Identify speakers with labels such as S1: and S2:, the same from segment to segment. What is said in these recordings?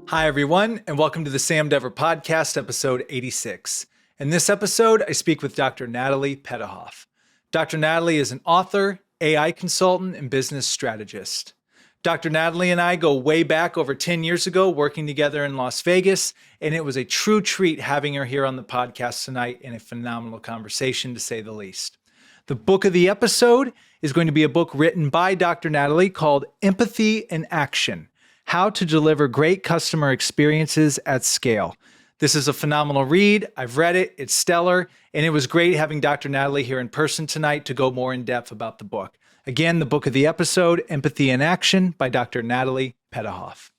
S1: Hi, everyone, and welcome to the Sam Dever Podcast, episode 86. In this episode, I speak with Dr. Natalie Petouhoff. Dr. Natalie is an author, AI consultant, and business strategist. Dr. Natalie and I go way back over 10 years ago working together in Las Vegas, and it was a true treat having her here on the podcast tonight in a phenomenal conversation, to say the least. The book of the episode is going to be a book written by Dr. Natalie called Empathy in Action: How to Deliver Great Customer Experiences at Scale. This is a phenomenal read. I've read it. It's stellar. And it was great having Dr. Natalie here in person tonight to go more in depth about the book. Again, the book of the episode, Empathy in Action by Dr. Natalie Petouhoff.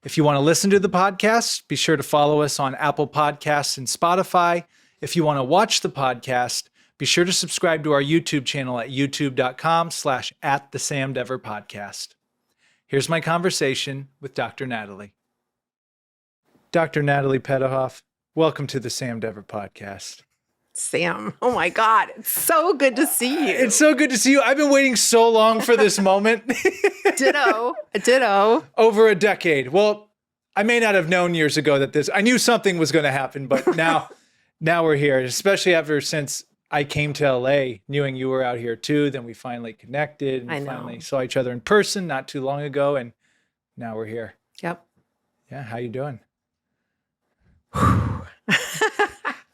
S1: If you want to listen to the podcast, be sure to follow us on Apple Podcasts and Spotify. If you want to watch the podcast, be sure to subscribe to our YouTube channel at youtube.com/@thesamdeverpodcast. Here's my conversation with Dr. Natalie. Dr. Natalie Petouhoff, welcome to the Sam Dever Podcast.
S2: Sam, oh my God, it's so good to see you.
S1: It's so good to see you. I've been waiting so long for this moment.
S2: Ditto.
S1: Over a decade. Well, I may not have known years ago that I knew something was going to happen, but now we're here, especially since I came to LA knowing you were out here too. Then we finally connected and finally saw each other in person not too long ago. And now we're here.
S2: Yep.
S1: Yeah. How you doing?
S2: I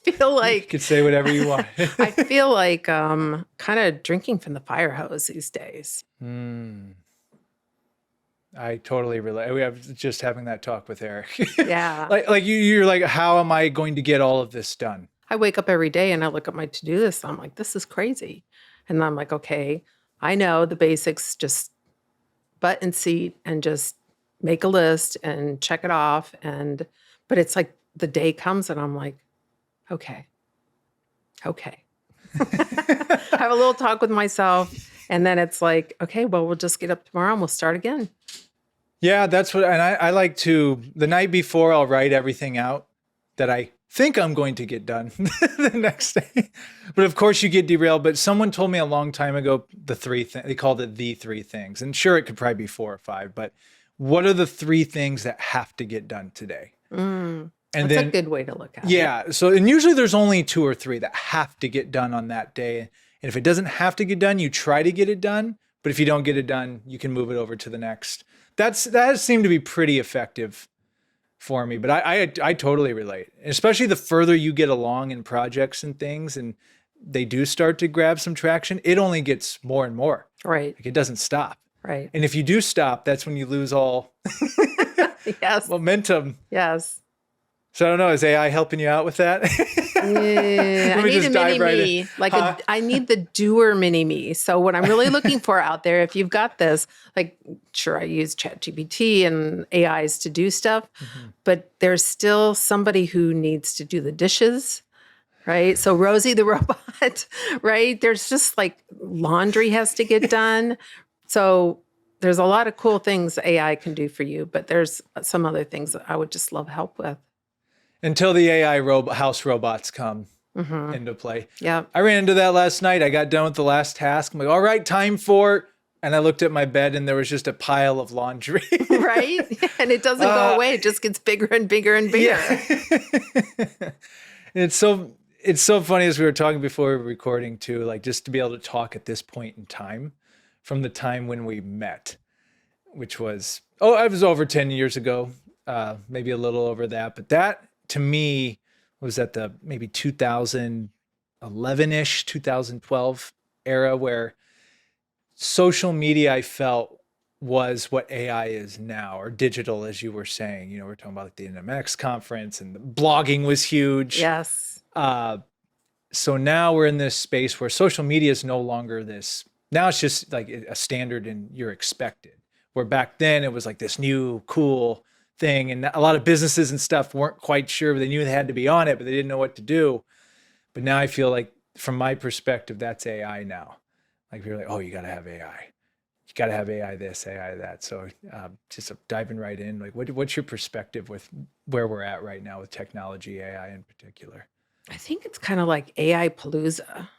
S2: feel like
S1: you could say whatever you want.
S2: I feel like kind of drinking from the fire hose these days.
S1: I totally relate. We have just having that talk with Eric.
S2: Yeah.
S1: like you're like, how am I going to get all of this done?
S2: I wake up every day and I look at my to-do list. I'm like, this is crazy. And I'm like, okay, I know the basics, just butt and seat and just make a list and check it off. But it's like the day comes and I'm like, okay. I have a little talk with myself and then it's like, okay, well, we'll just get up tomorrow and we'll start again.
S1: Yeah, that's what, and I like to, the night before I'll write everything out that I think I'm going to get done the next day. But of course you get derailed. But someone told me a long time ago, they called it the three things. And sure, it could probably be 4 or 5, but what are the 3 things that have to get done today? And
S2: that's
S1: then,
S2: a good way to look at it.
S1: Yeah. So, and usually there's only 2 or 3 that have to get done on that day. And if it doesn't have to get done, you try to get it done. But if you don't get it done, you can move it over to the next. That has seemed to be pretty effective for me. But I totally relate, especially the further you get along in projects and things, and they do start to grab some traction, it only gets more and more.
S2: Right.
S1: Like it doesn't stop.
S2: Right.
S1: And if you do stop, that's when you lose all
S2: Yes.
S1: momentum.
S2: Yes.
S1: So I don't know, is AI helping you out with that?
S2: Yeah, I need a mini-me. I need the doer mini-me. So what I'm really looking for out there, if you've got this, like, sure, I use ChatGPT and AIs to do stuff, but there's still somebody who needs to do the dishes, right? So Rosie the robot, right? There's just like laundry has to get done. So there's a lot of cool things AI can do for you, but there's some other things that I would just love help with.
S1: Until the AI house robots come into play.
S2: Yeah.
S1: I ran into that last night. I got done with the last task. I'm like, all right, time for, and I looked at my bed and there was just a pile of laundry.
S2: Right? And it doesn't go away. It just gets bigger and bigger and bigger.
S1: Yeah. It's so funny, as we were talking before we were recording too, like just to be able to talk at this point in time from the time when we met, which was, it was over 10 years ago, maybe a little over that, but that, to me, was at the maybe 2011-ish, 2012 era where social media, I felt, was what AI is now, or digital, as you were saying. You know, we're talking about like the NMX conference and the blogging was huge.
S2: Yes.
S1: So now we're in this space where social media is no longer this. Now it's just like a standard and you're expected. Where back then it was like this new, cool thing, and a lot of businesses and stuff weren't quite sure. They knew they had to be on it, but they didn't know what to do. But now I feel like, from my perspective, that's AI now. Like you're like, oh, you got to have AI. You got to have AI this, AI that. So just diving right in, like what's your perspective with where we're at right now with technology, AI in particular?
S2: I think it's kind of like AI palooza.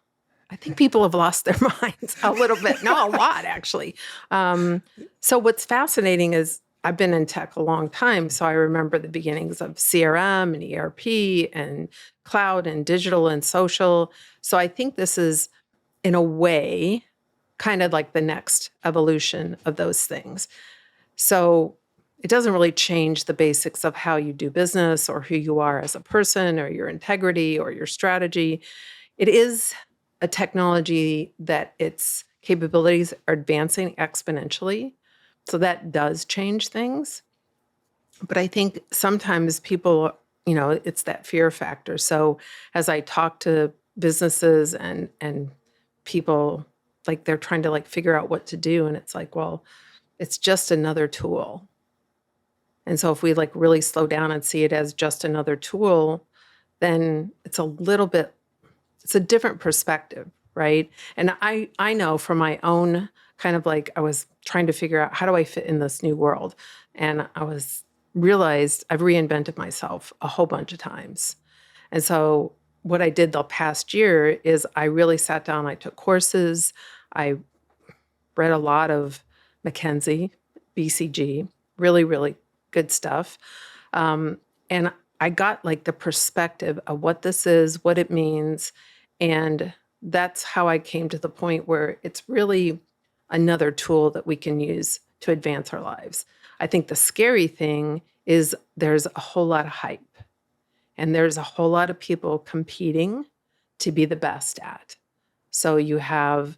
S2: I think people have lost their minds a little bit. No, a lot, actually. So what's fascinating is I've been in tech a long time, so I remember the beginnings of CRM and ERP and cloud and digital and social. So I think this is, in a way, kind of like the next evolution of those things. So it doesn't really change the basics of how you do business or who you are as a person or your integrity or your strategy. It is a technology that its capabilities are advancing exponentially. So that does change things. But I think sometimes people, it's that fear factor. So as I talk to businesses and people, like they're trying to like figure out what to do, and it's like, well, it's just another tool. And so if we like really slow down and see it as just another tool, then it's a different perspective, right? And I know from my own kind of like, I was trying to figure out how do I fit in this new world? And realized I've reinvented myself a whole bunch of times. And so what I did the past year is I really sat down, I took courses, I read a lot of McKinsey, BCG, really, really good stuff. And I got like the perspective of what this is, what it means. And that's how I came to the point where it's really another tool that we can use to advance our lives. I think the scary thing is there's a whole lot of hype, and there's a whole lot of people competing to be the best at. So you have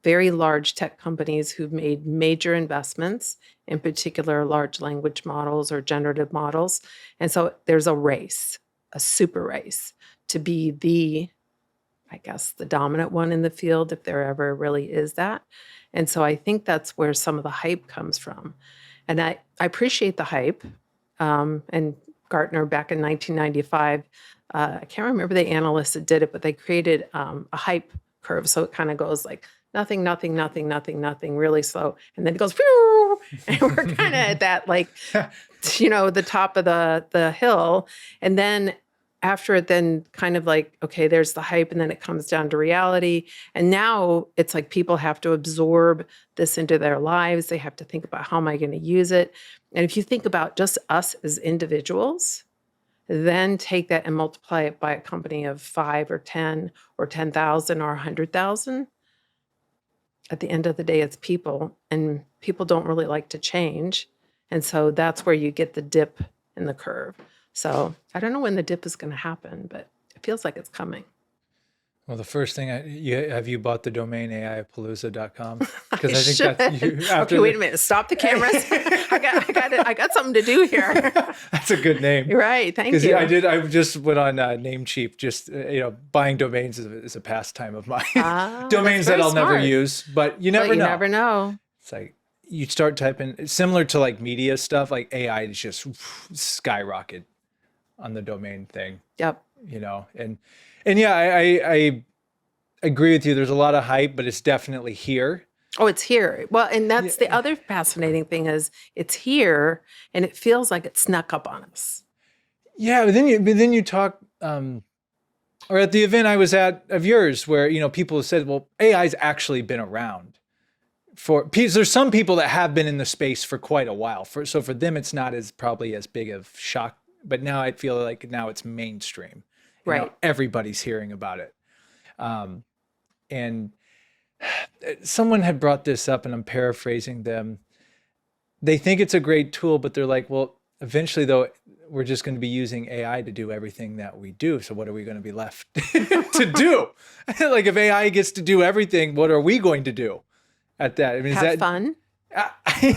S2: very large tech companies who've made major investments, in particular large language models or generative models. And so there's a race, a super race, to be the dominant one in the field, if there ever really is that. And so I think that's where some of the hype comes from. And I appreciate the hype. And Gartner back in 1995, I can't remember the analyst that did it, but they created a hype curve. So it kind of goes like nothing, nothing, nothing, nothing, nothing, really slow. And then it goes, phew, and we're kind of at that, like, the top of the hill. And then after it, then kind of like, okay, there's the hype, and then it comes down to reality. And now it's like people have to absorb this into their lives. They have to think about, how am I going to use it? And if you think about just us as individuals, then take that and multiply it by a company of 5 or 10 or 10,000 or 100,000. At the end of the day, it's people, and people don't really like to change. And so that's where you get the dip in the curve. So I don't know when the dip is going to happen, but it feels like it's coming.
S1: Well, the first thing, have you bought the domain AIpalooza.com?
S2: Because I think that's you. Okay, wait a minute. Stop the cameras. I got something to do here.
S1: That's a good name.
S2: You're right. Thank you.
S1: I just went on Namecheap. Just buying domains is a pastime of mine. Domains that I'll never use, but you never know. You
S2: never know.
S1: It's like you start typing, similar to like media stuff, like AI is just skyrocket on the domain thing.
S2: Yep.
S1: And yeah, I agree with you. There's a lot of hype, but it's definitely here.
S2: Oh, it's here. Well, and that's the other fascinating thing is it's here, and it feels like it snuck up on us.
S1: Yeah, but then you talk, or at the event I was at of yours, where people said, well, AI's actually been around there's some people that have been in the space for quite a while. So for them, it's not probably as big of shock. But now I feel like now it's mainstream.
S2: Right.
S1: Everybody's hearing about it. And someone had brought this up, and I'm paraphrasing them. They think it's a great tool, but they're like, well, eventually, though, we're just going to be using AI to do everything that we do. So what are we going to be left to do? Like, if AI gets to do everything, what are we going to do at that? I mean,
S2: have fun.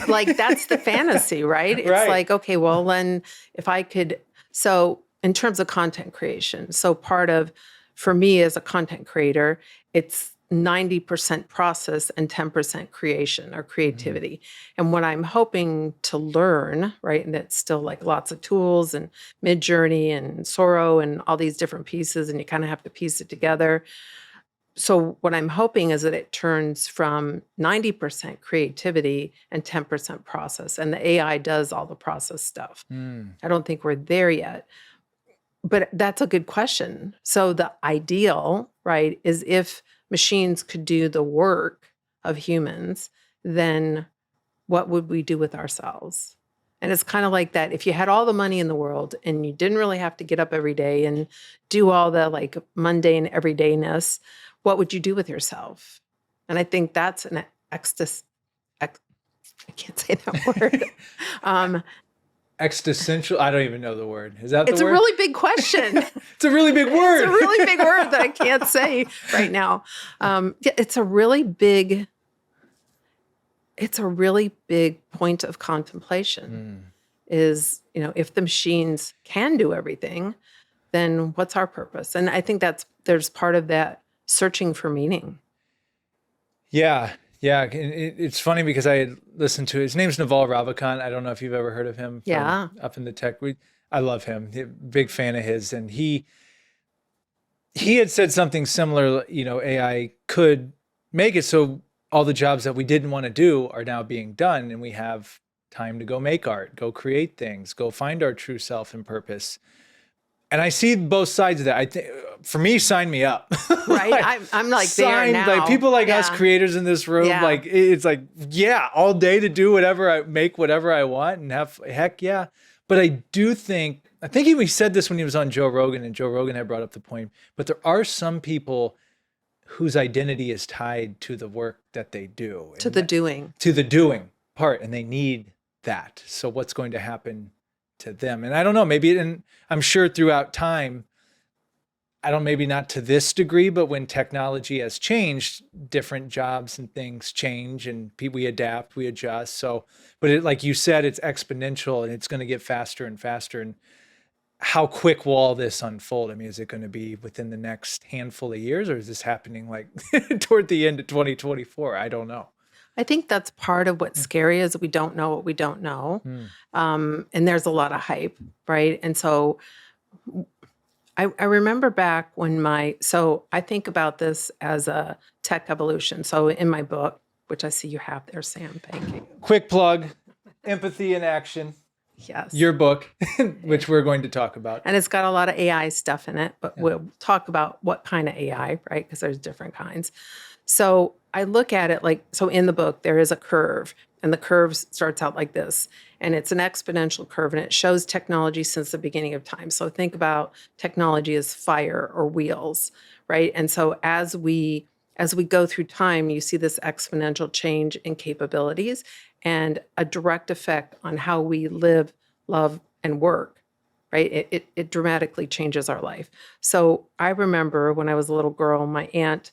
S2: Like, that's the fantasy, right? It's like, okay, well, then if I could, so in terms of content creation, so part of, for me as a content creator, it's 90% process and 10% creation or creativity. Mm-hmm. And what I'm hoping to learn, right, and it's still like lots of tools and Midjourney and Soro and all these different pieces, and you kind of have to piece it together. So what I'm hoping is that it turns from 90% creativity and 10% process, and the AI does all the process stuff. I don't think we're there yet, but that's a good question. So the ideal, right, is if machines could do the work of humans, then what would we do with ourselves? And it's kind of like that. If you had all the money in the world and you didn't really have to get up every day and do all the like mundane everydayness, what would you do with yourself? And I think that's an I can't say that word.
S1: Existential. I don't even know the word. Is that the word?
S2: It's a really big question.
S1: It's a really big word.
S2: It's a really big word that I can't say right now. It's a really big point of contemplation. Is, if the machines can do everything, then what's our purpose? And I think there's part of that searching for meaning.
S1: Yeah. It's funny because I had listened to his name's Naval Ravikant. I don't know if you've ever heard of him.
S2: Yeah.
S1: Up in the tech. I love him. Big fan of his. And he had said something similar, AI could make it so all the jobs that we didn't want to do are now being done, and we have time to go make art, go create things, go find our true self and purpose. And I see both sides of that. I think, for me, sign me up.
S2: Right? I'm like there now.
S1: Like people like us creators in this room, like it's like, all day to do whatever I want and heck yeah. But I think he said this when he was on Joe Rogan, and Joe Rogan had brought up the point, but there are some people whose identity is tied to the work that they do.
S2: To the
S1: doing part, and they need that. So what's going to happen to them? And I don't know, maybe, and I'm sure throughout time, maybe not to this degree, but when technology has changed, different jobs and things change, and we adapt, we adjust. So, but like you said, it's exponential, and it's going to get faster and faster. And how quick will all this unfold? I mean, is it going to be within the next handful of years, or is this happening like toward the end of 2024? I don't know.
S2: I think that's part of what's scary is we don't know what we don't know. And there's a lot of hype, right? And so I remember back when so I think about this as a tech evolution. So in my book, which I see you have there, Sam, thank you.
S1: Quick plug, Empathy in Action.
S2: Yes.
S1: Your book, which we're going to talk about.
S2: And it's got a lot of AI stuff in it, but we'll talk about what kind of AI, right? Because there's different kinds. So I look at it so in the book, there is a curve, and the curve starts out like this, and it's an exponential curve, and it shows technology since the beginning of time. So think about technology as fire or wheels, right? And so as we go through time, you see this exponential change in capabilities and a direct effect on how we live, love, and work, right? It dramatically changes our life. So I remember when I was a little girl, my aunt,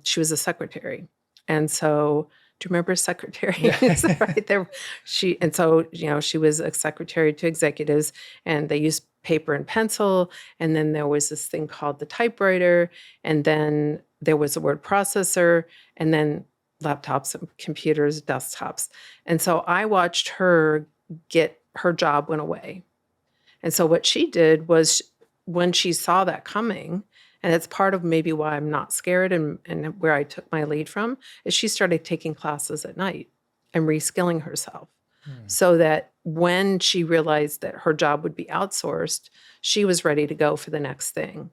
S2: she was a secretary. And so, do you remember secretary? Yeah. Right there. She was a secretary to executives, and they used paper and pencil. And then there was this thing called the typewriter. And then there was a word processor, and then laptops and computers, desktops. And so I watched her her job went away. And so what she did was when she saw that coming, and it's part of maybe why I'm not scared and where I took my lead from, is she started taking classes at night and reskilling herself so that when she realized that her job would be outsourced, she was ready to go for the next thing.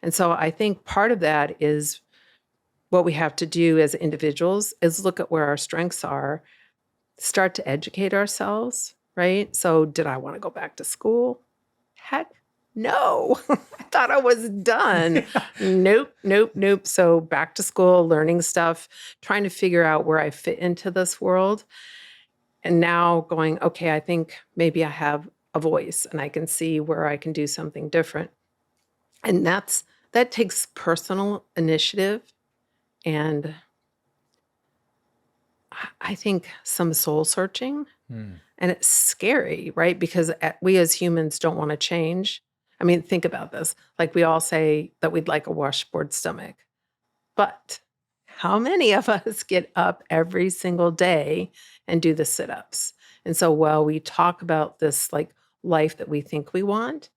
S2: And so I think part of that is what we have to do as individuals is look at where our strengths are, start to educate ourselves, right? So did I want to go back to school? Heck no. I thought I was done. Nope. So back to school, learning stuff, trying to figure out where I fit into this world. And now going, okay, I think maybe I have a voice and I can see where I can do something different. And that takes personal initiative and I think some soul searching. And it's scary, right? Because we as humans don't want to change. I mean, think about this. Like we all say that we'd like a washboard stomach. But how many of us get up every single day and do the sit-ups? And so while we talk about this like life that we think we want,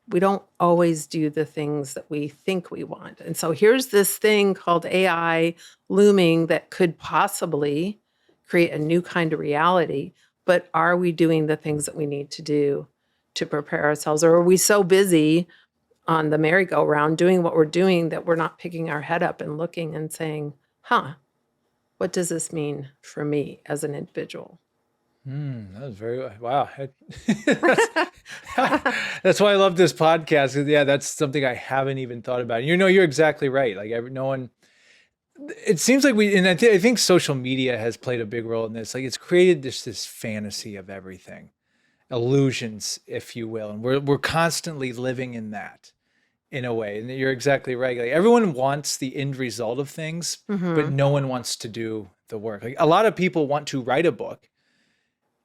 S2: we don't always do the things that we think we want. And so here's this thing called AI looming that could possibly create a new kind of reality. But are we doing the things that we need to do to prepare ourselves? Or are we so busy on the merry-go-round doing what we're doing that we're not picking our head up and looking and saying, what does this mean for me as an individual?
S1: That was wow. That's why I love this podcast. Yeah, that's something I haven't even thought about. You're exactly right. Like no one, it seems like and I think social media has played a big role in this. Like it's created this fantasy of everything, illusions, if you will. And we're constantly living in that in a way. And you're exactly right. Like everyone wants the end result of things, but no one wants to do the work. Like a lot of people want to write a book,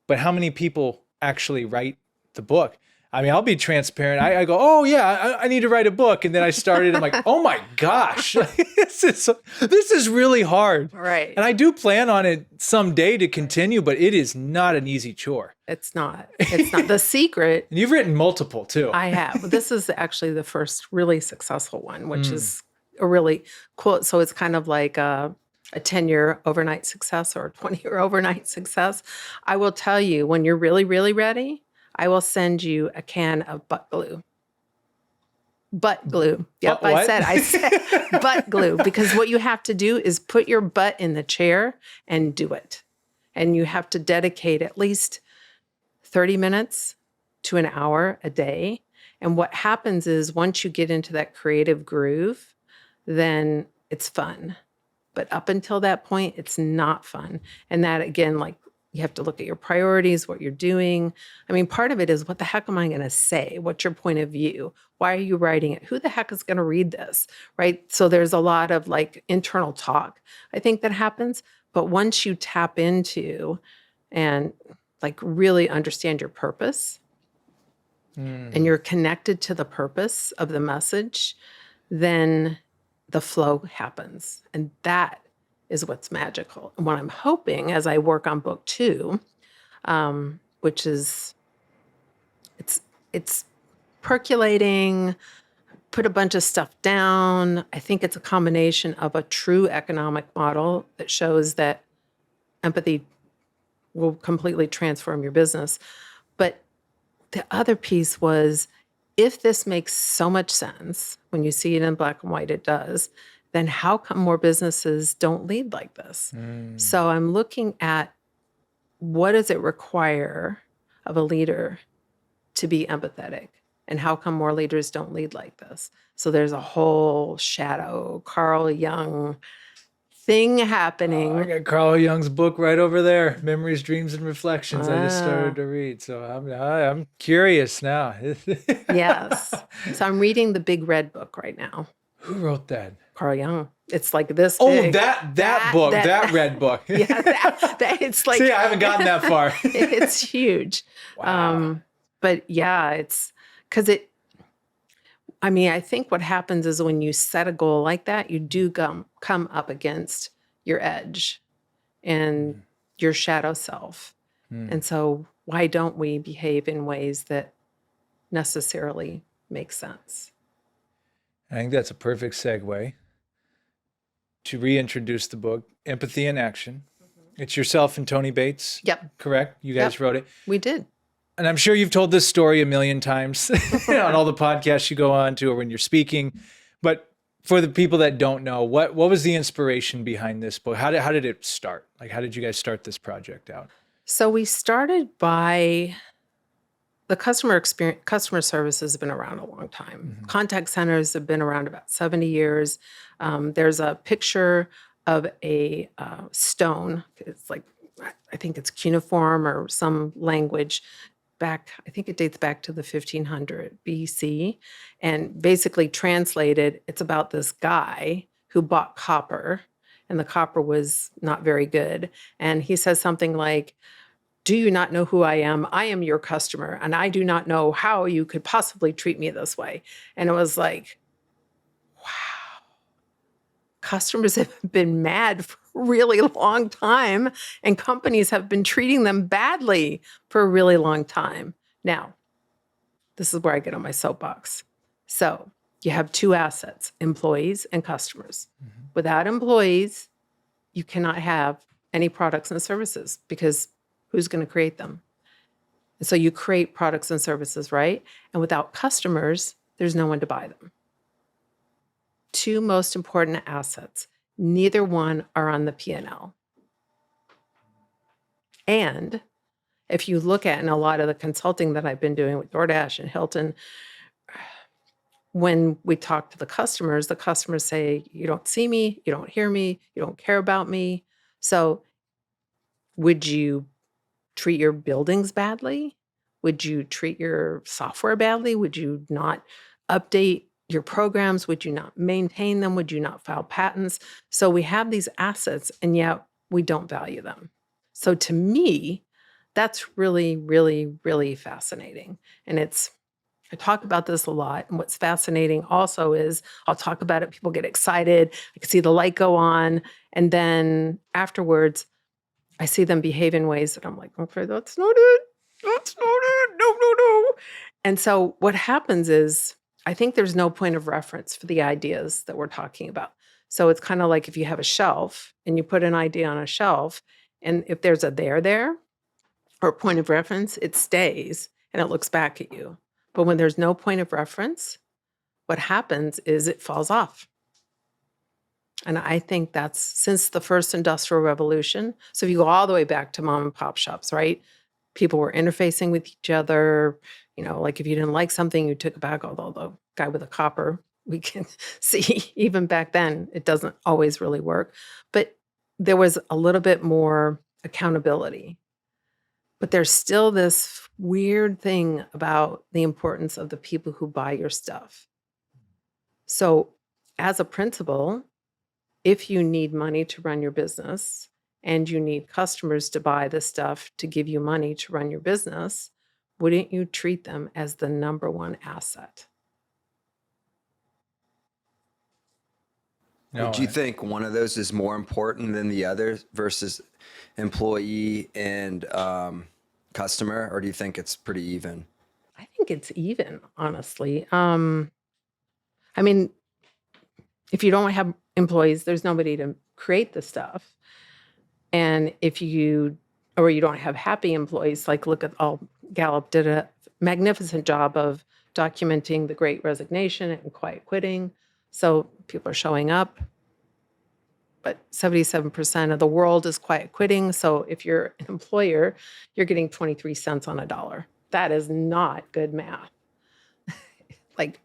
S1: but how many people actually write the book? I mean, I'll be transparent. I go, oh yeah, I need to write a book. And then I started, I'm like, oh my gosh, this is really hard.
S2: Right.
S1: And I do plan on it someday to continue, but it is not an easy chore.
S2: It's not the secret.
S1: And you've written multiple too.
S2: I have. This is actually the first really successful one, which is a really cool. So it's kind of like a 10-year overnight success or a 20-year overnight success. I will tell you, when you're really, really ready, I will send you a can of butt glue. Butt glue. Yep,
S1: what?
S2: I said butt glue, because what you have to do is put your butt in the chair and do it. And you have to dedicate at least 30 minutes to an hour a day. And what happens is once you get into that creative groove, then it's fun. But up until that point, it's not fun. And that, again, like you have to look at your priorities, what you're doing. I mean, part of it is, what the heck am I going to say? What's your point of view? Why are you writing it? Who the heck is going to read this? Right? So there's a lot of like internal talk, I think, that happens. But once you tap into and like really understand your purpose and you're connected to the purpose of the message, then the flow happens. And that is what's magical. And what I'm hoping as I work on book 2, which is, it's percolating, put a bunch of stuff down. I think it's a combination of a true economic model that shows that empathy will completely transform your business. But the other piece was, if this makes so much sense, when you see it in black and white, it does, then how come more businesses don't lead like this? So I'm looking at, what does it require of a leader to be empathetic? And how come more leaders don't lead like this? So there's a whole shadow Carl Jung thing happening.
S1: I got Carl Jung's book right over there, Memories, Dreams, and Reflections. I just started to read, so I'm curious now.
S2: Yes. So I'm reading the Big Red book right now.
S1: Who wrote that?
S2: Carl Jung. It's like this
S1: big.
S2: Oh,
S1: that book, that red book.
S2: Yeah, that it's like.
S1: See, I haven't gotten that far.
S2: It's huge.
S1: Wow.
S2: But yeah, it's because I think what happens is, when you set a goal like that, you do come up against your edge and your shadow self. And so why don't we behave in ways that necessarily make sense?
S1: I think that's a perfect segue to reintroduce the book, Empathy in Action. It's yourself and Tony Bates.
S2: Yep.
S1: Correct? You guys wrote it.
S2: We did.
S1: And I'm sure you've told this story a million times on all the podcasts you go on to or when you're speaking. But for the people that don't know, what was the inspiration behind this book? How did it start? Like, how did you guys start this project out?
S2: So we started by the customer experience. Customer service has been around a long time. Contact centers have been around about 70 years. There's a picture of a stone. It's like, I think it's cuneiform or some language back, I think it dates back to the 1500 BC. And basically translated, it's about this guy who bought copper, and the copper was not very good. And he says something like, "Do you not know who I am? I am your customer, and I do not know how you could possibly treat me this way." And it was like, wow. Customers have been mad for a really long time, and companies have been treating them badly for a really long time. Now, this is where I get on my soapbox. So you have two assets, employees and customers. Without employees, you cannot have any products and services, because who's going to create them? And so you create products and services, right? And without customers, there's no one to buy them. Two most important assets. Neither one are on the P&L. And if you look at, in a lot of the consulting that I've been doing with DoorDash and Hilton, when we talk to the customers say, you don't see me, you don't hear me, you don't care about me. So would you treat your buildings badly? Would you treat your software badly? Would you not update your programs? Would you not maintain them? Would you not file patents? So we have these assets and yet we don't value them. So to me, that's really, really, really fascinating. And I talk about this a lot. And what's fascinating also is I'll talk about it, people get excited, I can see the light go on. And then afterwards, I see them behave in ways that I'm like, okay, that's not it. That's not it. No, no, no. And so what happens is I think there's no point of reference for the ideas that we're talking about. So it's kind of like if you have a shelf and you put an idea on a shelf, and if there's a there or a point of reference, it stays and it looks back at you. But when there's no point of reference, what happens is it falls off. And I think that's since the first industrial revolution. So if you go all the way back to mom and pop shops, right? People were interfacing with each other. Like if you didn't like something, you took it back. Although the guy with a copper, we can see even back then, it doesn't always really work. But there was a little bit more accountability. But there's still this weird thing about the importance of the people who buy your stuff. So as a principal, if you need money to run your business and you need customers to buy the stuff to give you money to run your business, wouldn't you treat them as the number one asset?
S3: No, do you think one of those is more important than the other versus employee and customer, or do you think it's pretty even?
S2: I think it's even, honestly. I mean, if you don't have employees, there's nobody to create the stuff. And if you don't have happy employees, like Gallup did a magnificent job of documenting the Great Resignation and quiet quitting. So people are showing up, but 77% of the world is quiet quitting. So if you're an employer, you're getting 23 cents on a dollar. That is not good math.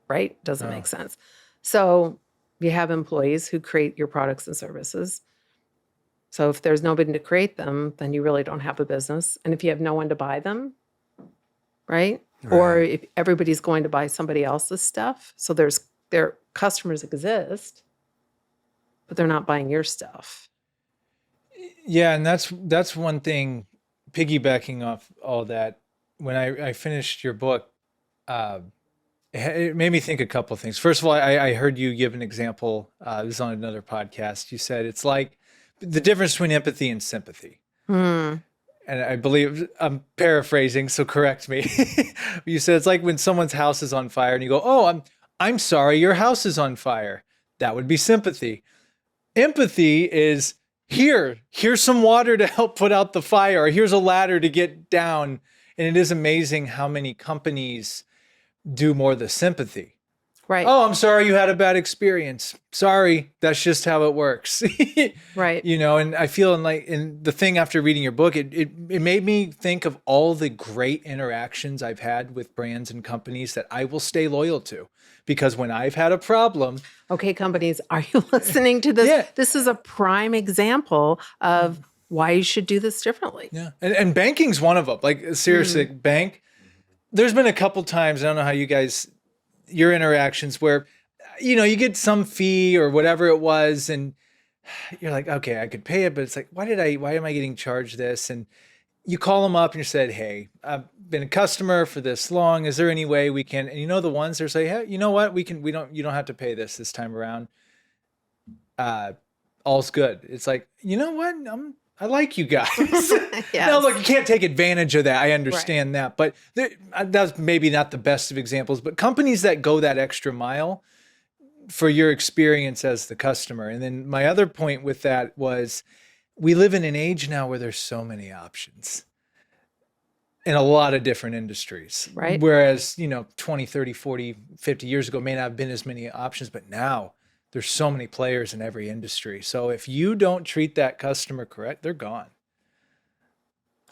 S2: Right? Doesn't make sense. So you have employees who create your products and services. So if there's nobody to create them, then you really don't have a business. And if you have no one to buy them, right? Or if everybody's going to buy somebody else's stuff, so their customers exist, but they're not buying your stuff.
S1: Yeah, and that's one thing, piggybacking off all that, when I finished your book, it made me think a couple of things. First of all, I heard you give an example. It was on another podcast. You said it's like the difference between empathy and sympathy. And I believe, I'm paraphrasing, so correct me. You said it's like when someone's house is on fire and you go, oh, I'm sorry your house is on fire. That would be sympathy. Empathy is, here's some water to help put out the fire, or here's a ladder to get down. And it is amazing how many companies do more the sympathy.
S2: Right.
S1: Oh, I'm sorry you had a bad experience. Sorry, that's just how it works.
S2: Right.
S1: And I feel in the thing after reading your book, it made me think of all the great interactions I've had with brands and companies that I will stay loyal to. Because when I've had a problem.
S2: Okay, companies, are you listening to this?
S1: Yeah.
S2: This is a prime example of why you should do this differently.
S1: Yeah. And banking's one of them. Like, seriously, bank. There's been a couple times, I don't know how you guys, your interactions where, you get some fee or whatever it was, and you're like, okay, I could pay it, but it's like, why am I getting charged this? And you call them up and you said, hey, I've been a customer for this long. Is there any way we can, and the ones that say, hey, you know what? You don't have to pay this time around. All's good. It's like, you know what? I like you guys.
S2: Yes.
S1: No, look, you can't take advantage of that. I understand that. But that's maybe not the best of examples. But companies that go that extra mile for your experience as the customer. And then my other point with that was we live in an age now where there's so many options in a lot of different industries.
S2: Right.
S1: Whereas, 20, 30, 40, 50 years ago may not have been as many options. But now there's so many players in every industry. So if you don't treat that customer correct, they're gone.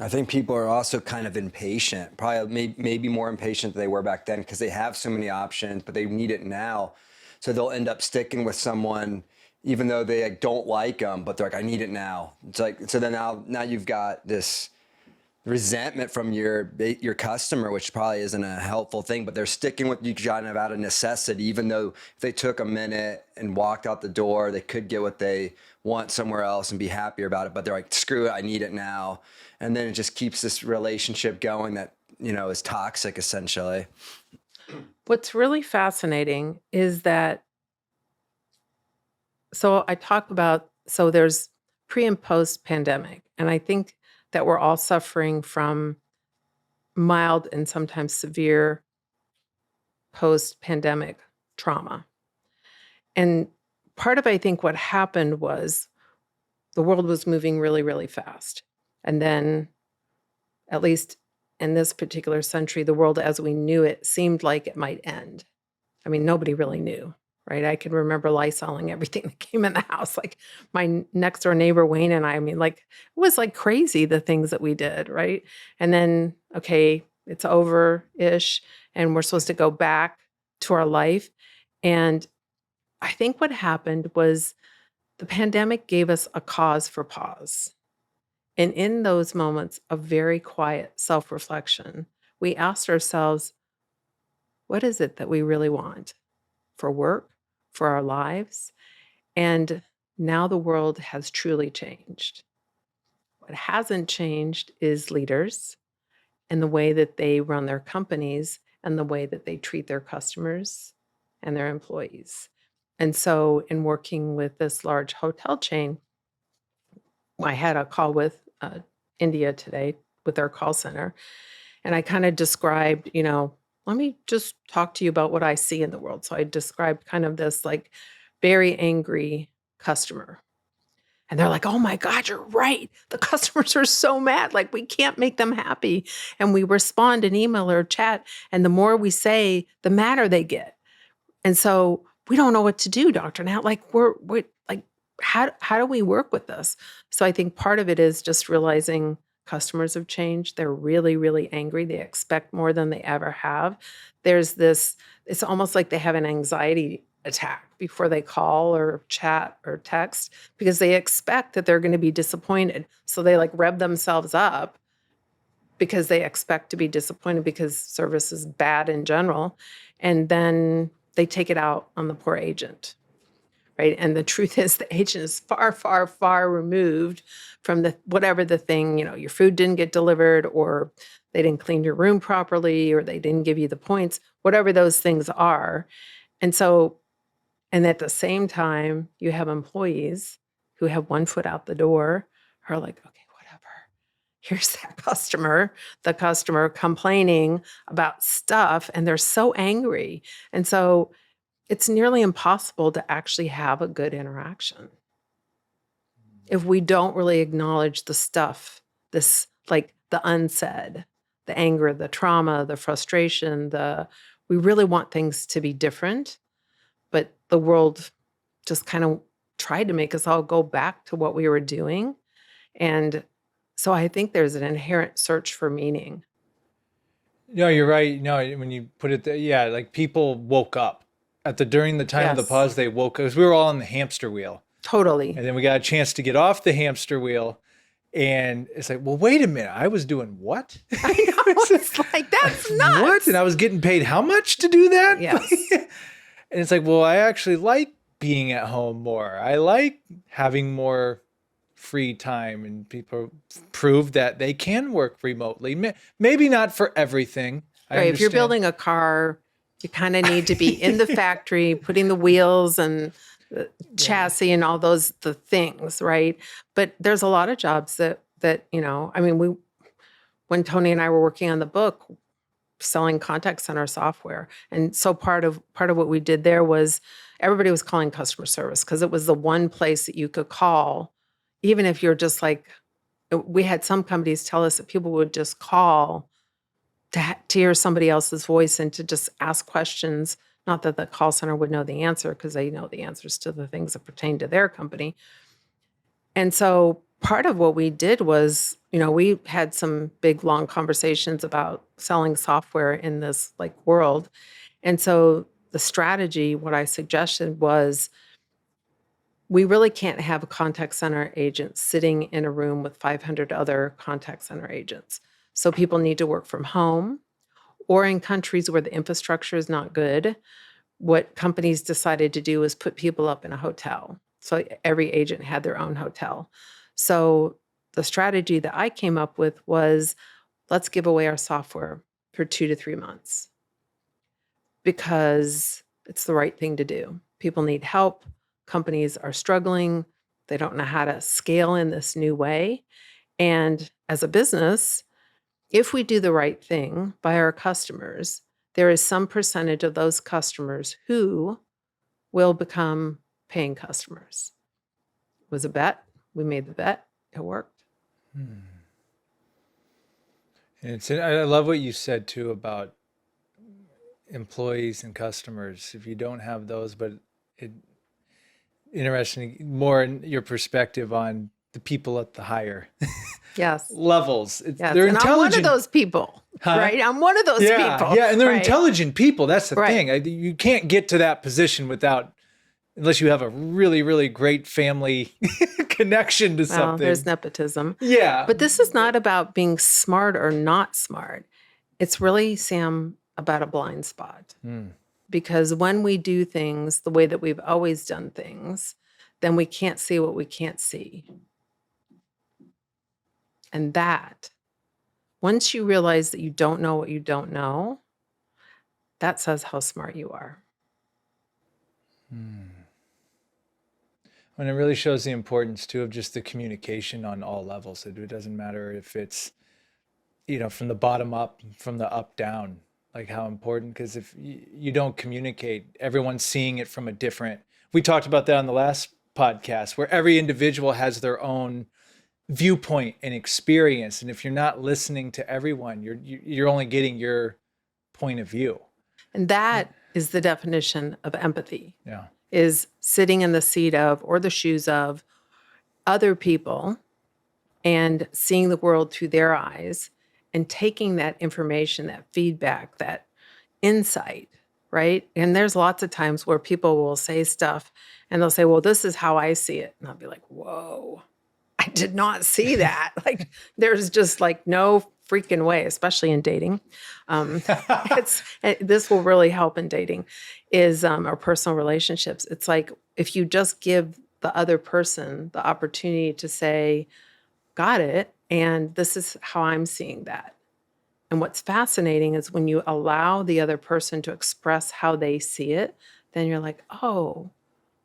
S3: I think people are also kind of impatient, probably maybe more impatient than they were back then because they have so many options, but they need it now. So they'll end up sticking with someone even though they like, don't like them, but they're like, I need it now. It's like, so then now you've got this resentment from your customer, which probably isn't a helpful thing, but they're sticking with you kind of out of necessity, even though if they took a minute and walked out the door, they could get what they want somewhere else and be happier about it. But they're like, screw it, I need it now. And then it just keeps this relationship going that, is toxic essentially.
S2: What's really fascinating is that, so I talk about, so there's pre and post pandemic, and I think that we're all suffering from mild and sometimes severe post-pandemic trauma. And part of, I think, what happened was the world was moving really, really fast. And then, at least in this particular century, the world as we knew it seemed like it might end. I mean, nobody really knew, right? I can remember Lysoling everything that came in the house. Like my next door neighbor, Wayne, and I mean, like, it was like crazy, the things that we did, right? And then, okay, it's over-ish, and we're supposed to go back to our life. And I think what happened was the pandemic gave us a cause for pause. And in those moments of very quiet self-reflection, we asked ourselves, what is it that we really want for work, for our lives? And now the world has truly changed. What hasn't changed is leaders and the way that they run their companies and the way that they treat their customers and their employees. And so in working with this large hotel chain, I had a call with India today with our call center, and I kind of described, let me just talk to you about what I see in the world. So I described kind of this like very angry customer. And they're like, oh my God, you're right. The customers are so mad. Like, we can't make them happy. And we respond in email or chat. And the more we say, the madder they get. And so we don't know what to do, Dr. Nat. Like, we're like, how do we work with this? So I think part of it is just realizing customers have changed. They're really, really angry. They expect more than they ever have. There's this, it's almost like they have an anxiety attack before they call or chat or text because they expect that they're going to be disappointed. So they like rev themselves up because they expect to be disappointed because service is bad in general. And then they take it out on the poor agent, right? And the truth is the agent is far, far, far removed from the whatever the thing, your food didn't get delivered or they didn't clean your room properly or they didn't give you the points, whatever those things are. And so, and at the same time, you have employees who have one foot out the door who are like, okay, whatever. Here's that customer, the customer complaining about stuff, and they're so angry. And so it's nearly impossible to actually have a good interaction if we don't really acknowledge the stuff, this like the unsaid, the anger, the trauma, the frustration, we really want things to be different. But the world just kind of tried to make us all go back to what we were doing. And so I think there's an inherent search for meaning.
S1: No, you're right. No, when you put it there, yeah, like people woke up during the time of the pause, they woke up because we were all on the hamster wheel.
S2: Totally.
S1: And then we got a chance to get off the hamster wheel. And it's like, well, wait a minute. I was doing what?
S2: I know. It's like, that's nuts.
S1: What? And I was getting paid how much to do that?
S2: Yes.
S1: And it's like, well, I actually like being at home more. I like having more free time, and people prove that they can work remotely. Maybe not for everything.
S2: Right. If you're building a car, you kind of need to be in the factory, putting the wheels and the chassis and all the things, right? But there's a lot of jobs that I mean, when Tony and I were working on the book, selling contact center software. And so part of what we did there was everybody was calling customer service because it was the one place that you could call, even if you're just like, we had some companies tell us that people would just call to hear somebody else's voice and to just ask questions. Not that the call center would know the answer because they know the answers to the things that pertain to their company. And so part of what we did was, we had some big, long conversations about selling software in this like world. And so the strategy, what I suggested was, we really can't have a contact center agent sitting in a room with 500 other contact center agents. So people need to work from home, or in countries where the infrastructure is not good, what companies decided to do was put people up in a hotel. So every agent had their own hotel. So the strategy that I came up with was, let's give away our software for 2 to 3 months, because it's the right thing to do. People need help. Companies are struggling. They don't know how to scale in this new way. And as a business, if we do the right thing by our customers, there is some percentage of those customers who will become paying customers. It was a bet. We made the bet. It worked.
S1: And I love what you said too about employees and customers. If you don't have those, but interesting, more in your perspective on the people at the higher
S2: Yes.
S1: levels.
S2: Yes.
S1: They're
S2: and
S1: intelligent.
S2: I'm one of those people, right? I'm one of those people.
S1: Yeah, and they're
S2: right?
S1: intelligent people. That's the
S2: Right.
S1: thing. You can't get to that position unless you have a really, really great family connection to
S2: Well,
S1: something.
S2: there's nepotism.
S1: Yeah.
S2: But this is not about being smart or not smart. It's really, Sam, about a blind spot. Because when we do things the way that we've always done things, then we can't see what we can't see. And that, once you realize that you don't know what you don't know, that says how smart you are.
S1: And it really shows the importance too of just the communication on all levels. It doesn't matter if it's, from the bottom up, from the up down, like how important, because if you don't communicate, everyone's seeing it from a different, we talked about that on the last podcast, where every individual has their own viewpoint and experience. And if you're not listening to everyone, you're only getting your point of view.
S2: And that is the definition of empathy.
S1: Yeah.
S2: Is sitting in the seat of, or the shoes of, other people and seeing the world through their eyes and taking that information, that feedback, that insight, right? And there's lots of times where people will say stuff and they'll say, well, this is how I see it. And I'll be like, whoa, I did not see that. Like, there's just like no freaking way, especially in dating. This will really help in dating, is or personal relationships. It's like, if you just give the other person the opportunity to say, got it, and this is how I'm seeing that. And what's fascinating is when you allow the other person to express how they see it, then you're like, oh,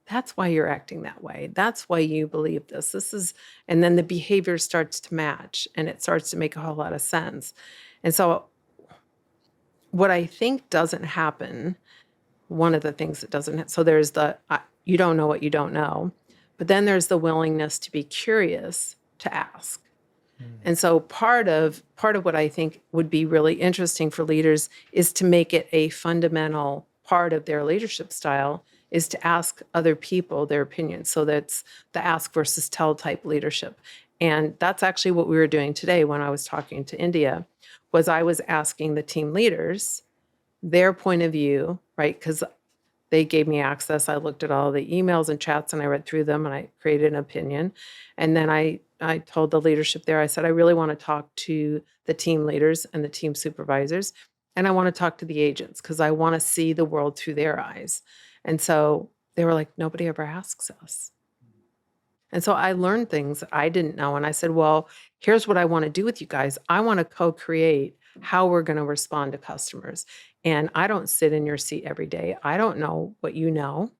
S2: that's why you're acting that way. That's why you believe this. And then the behavior starts to match and it starts to make a whole lot of sense. And so what I think doesn't happen, one of the things that doesn't, so there's you don't know what you don't know, but then there's the willingness to be curious, to ask. And so part of what I think would be really interesting for leaders is to make it a fundamental part of their leadership style, is to ask other people their opinions. So that's the ask versus tell type leadership. And that's actually what we were doing today when I was talking to India, was I was asking the team leaders their point of view, right? Because they gave me access. I looked at all the emails and chats and I read through them and I created an opinion. And then I told the leadership there, I said, I really want to talk to the team leaders and the team supervisors. And I want to talk to the agents because I want to see the world through their eyes. And so they were like, nobody ever asks us. And so I learned things that I didn't know. And I said, well, here's what I want to do with you guys. I want to co-create how we're going to respond to customers. And I don't sit in your seat every day. I don't know what you know.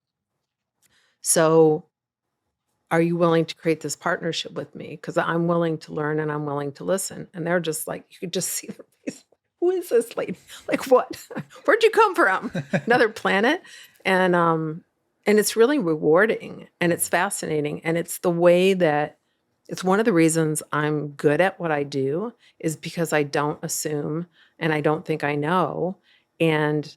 S2: So are you willing to create this partnership with me? Because I'm willing to learn and I'm willing to listen. And they're just like, you could just see their face. Who is this lady? Like, what? Where'd you come from? Another planet? And it's really rewarding and it's fascinating. And it's the way that, it's one of the reasons I'm good at what I do, is because I don't assume and I don't think I know. And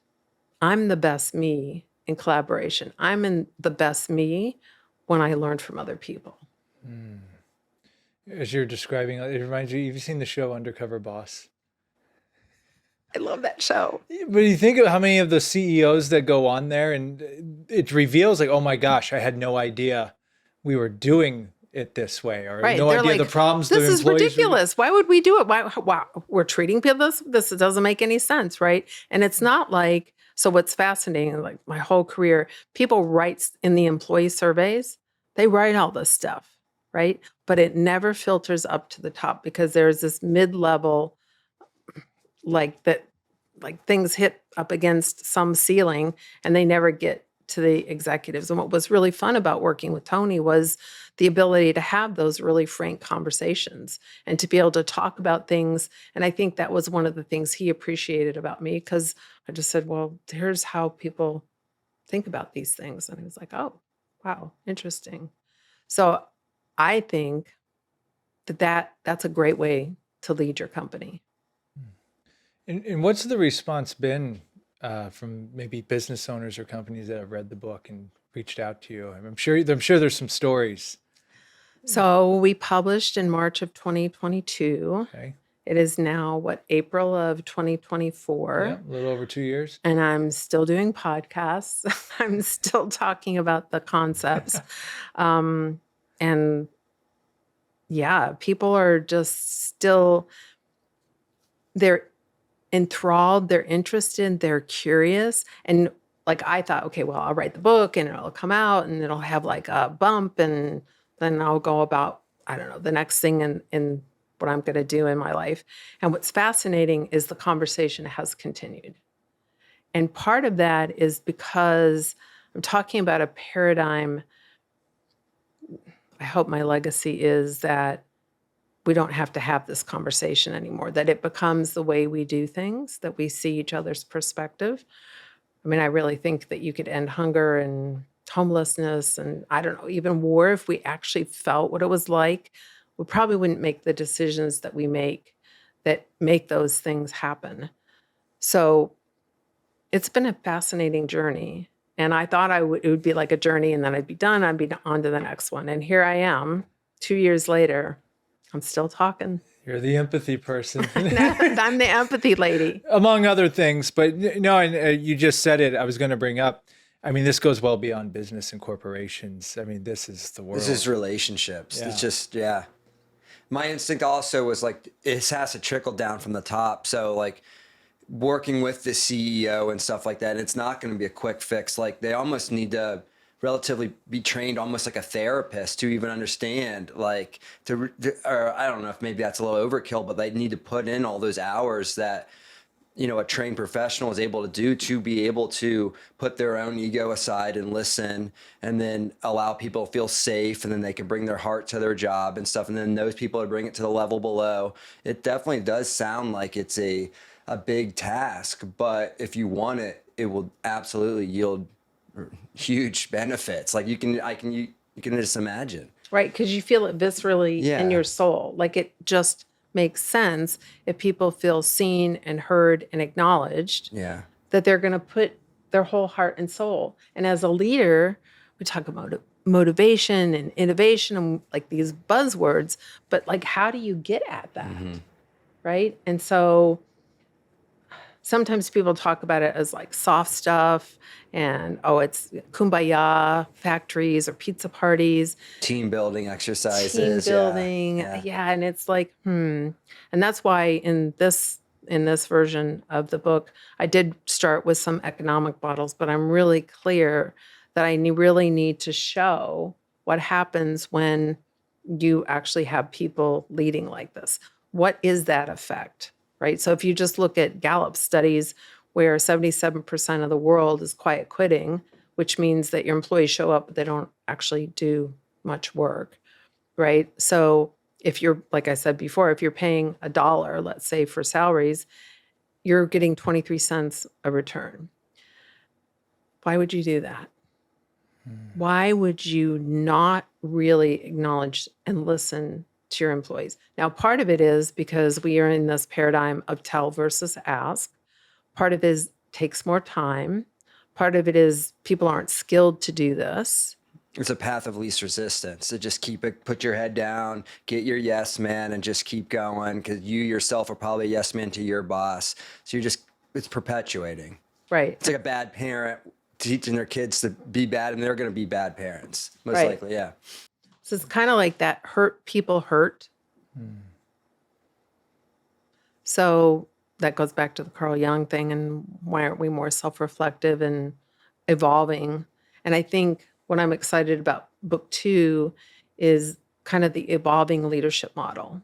S2: I'm the best me in collaboration. I'm in the best me when I learned from other people.
S1: As you're describing, it reminds you, you've seen the show Undercover Boss.
S2: I love that show.
S1: But you think of how many of the CEOs that go on there, and it reveals like, oh my gosh, I had no idea we were doing it this way, or
S2: Right.
S1: no
S2: They're
S1: idea
S2: like,
S1: the problems
S2: this
S1: the
S2: is
S1: employees
S2: ridiculous. Why would we do it? Why we're treating people this doesn't make any sense, right? And it's not like, so what's fascinating, like my whole career, people write in the employee surveys, they write all this stuff, right? But it never filters up to the top because there's this mid-level, like that, like things hit up against some ceiling and they never get to the executives. And what was really fun about working with Tony was the ability to have those really frank conversations and to be able to talk about things. And I think that was one of the things he appreciated about me, because I just said, well, here's how people think about these things. And he was like, oh, wow, interesting. So I think that's a great way to lead your company.
S1: And what's the response been from maybe business owners or companies that have read the book and reached out to you? I'm sure there's some stories.
S2: So we published in March of 2022.
S1: Okay.
S2: It is now April of 2024.
S1: Yeah, a little over 2 years.
S2: And I'm still doing podcasts. I'm still talking about the concepts. And yeah, people are just still, they're enthralled, they're interested, they're curious. And like I thought, okay, well, I'll write the book and it'll come out and it'll have like a bump and then I'll go about, I don't know, the next thing in what I'm going to do in my life. And what's fascinating is the conversation has continued. And part of that is because I'm talking about a paradigm. I hope my legacy is that we don't have to have this conversation anymore, that it becomes the way we do things, that we see each other's perspective. I mean, I really think that you could end hunger and homelessness and I don't know, even war, if we actually felt what it was like. We probably wouldn't make the decisions that we make that make those things happen. So it's been a fascinating journey. And I thought it would be like a journey and then I'd be done. I'd be on to the next one. And here I am 2 years later. I'm still talking.
S1: You're the empathy person.
S2: I'm the empathy lady.
S1: Among other things. But no, and you just said it. I was going to bring up, I mean, this goes well beyond business and corporations. I mean, this is the world.
S3: This is relationships.
S1: Yeah.
S3: It's just, yeah. My instinct also was like, it has to trickle down from the top. So like working with the CEO and stuff like that, it's not going to be a quick fix. Like they almost need to relatively be trained almost like a therapist to even understand, like or I don't know if maybe that's a little overkill, but they need to put in all those hours that, you know, a trained professional is able to do to be able to put their own ego aside and listen and then allow people to feel safe and then they can bring their heart to their job and stuff. And then those people to bring it to the level below. It definitely does sound like it's a big task, but if you want it, it will absolutely yield huge benefits. Like you can just imagine.
S2: Right, because you feel it viscerally in your soul. Like it just makes sense if people feel seen and heard and acknowledged.
S3: Yeah.
S2: That they're going to put their whole heart and soul. And as a leader, we talk about motivation and innovation and like these buzzwords, but like how do you get at that? Mm-hmm. Right? And so sometimes people talk about it as like soft stuff and, oh, it's kumbaya factories or pizza parties.
S3: Team building exercises.
S2: Team building. Yeah. And it's like, And that's why in this version of the book, I did start with some economic models, but I'm really clear that I really need to show what happens when you actually have people leading like this. What is that effect? Right. So if you just look at Gallup studies where 77% of the world is quiet quitting, which means that your employees show up, but they don't actually do much work. Right. So if you're, like I said before, if you're paying $1, let's say for salaries, you're getting 23 cents a return. Why would you do that? Why would you not really acknowledge and listen to your employees? Now, part of it is because we are in this paradigm of tell versus ask. Part of it takes more time. Part of it is people aren't skilled to do this,
S3: It's a path of least resistance. So just put your head down, get your yes man, and just keep going, because you yourself are probably a yes man to your boss. So it's perpetuating.
S2: Right.
S3: It's like a bad parent teaching their kids to be bad, and they're going to be bad parents. Most
S2: Right.
S3: likely, yeah.
S2: So it's kind of like that hurt people hurt. So that goes back to the Carl Jung thing, and why aren't we more self-reflective and evolving? And I think what I'm excited about book 2 is kind of the evolving leadership model,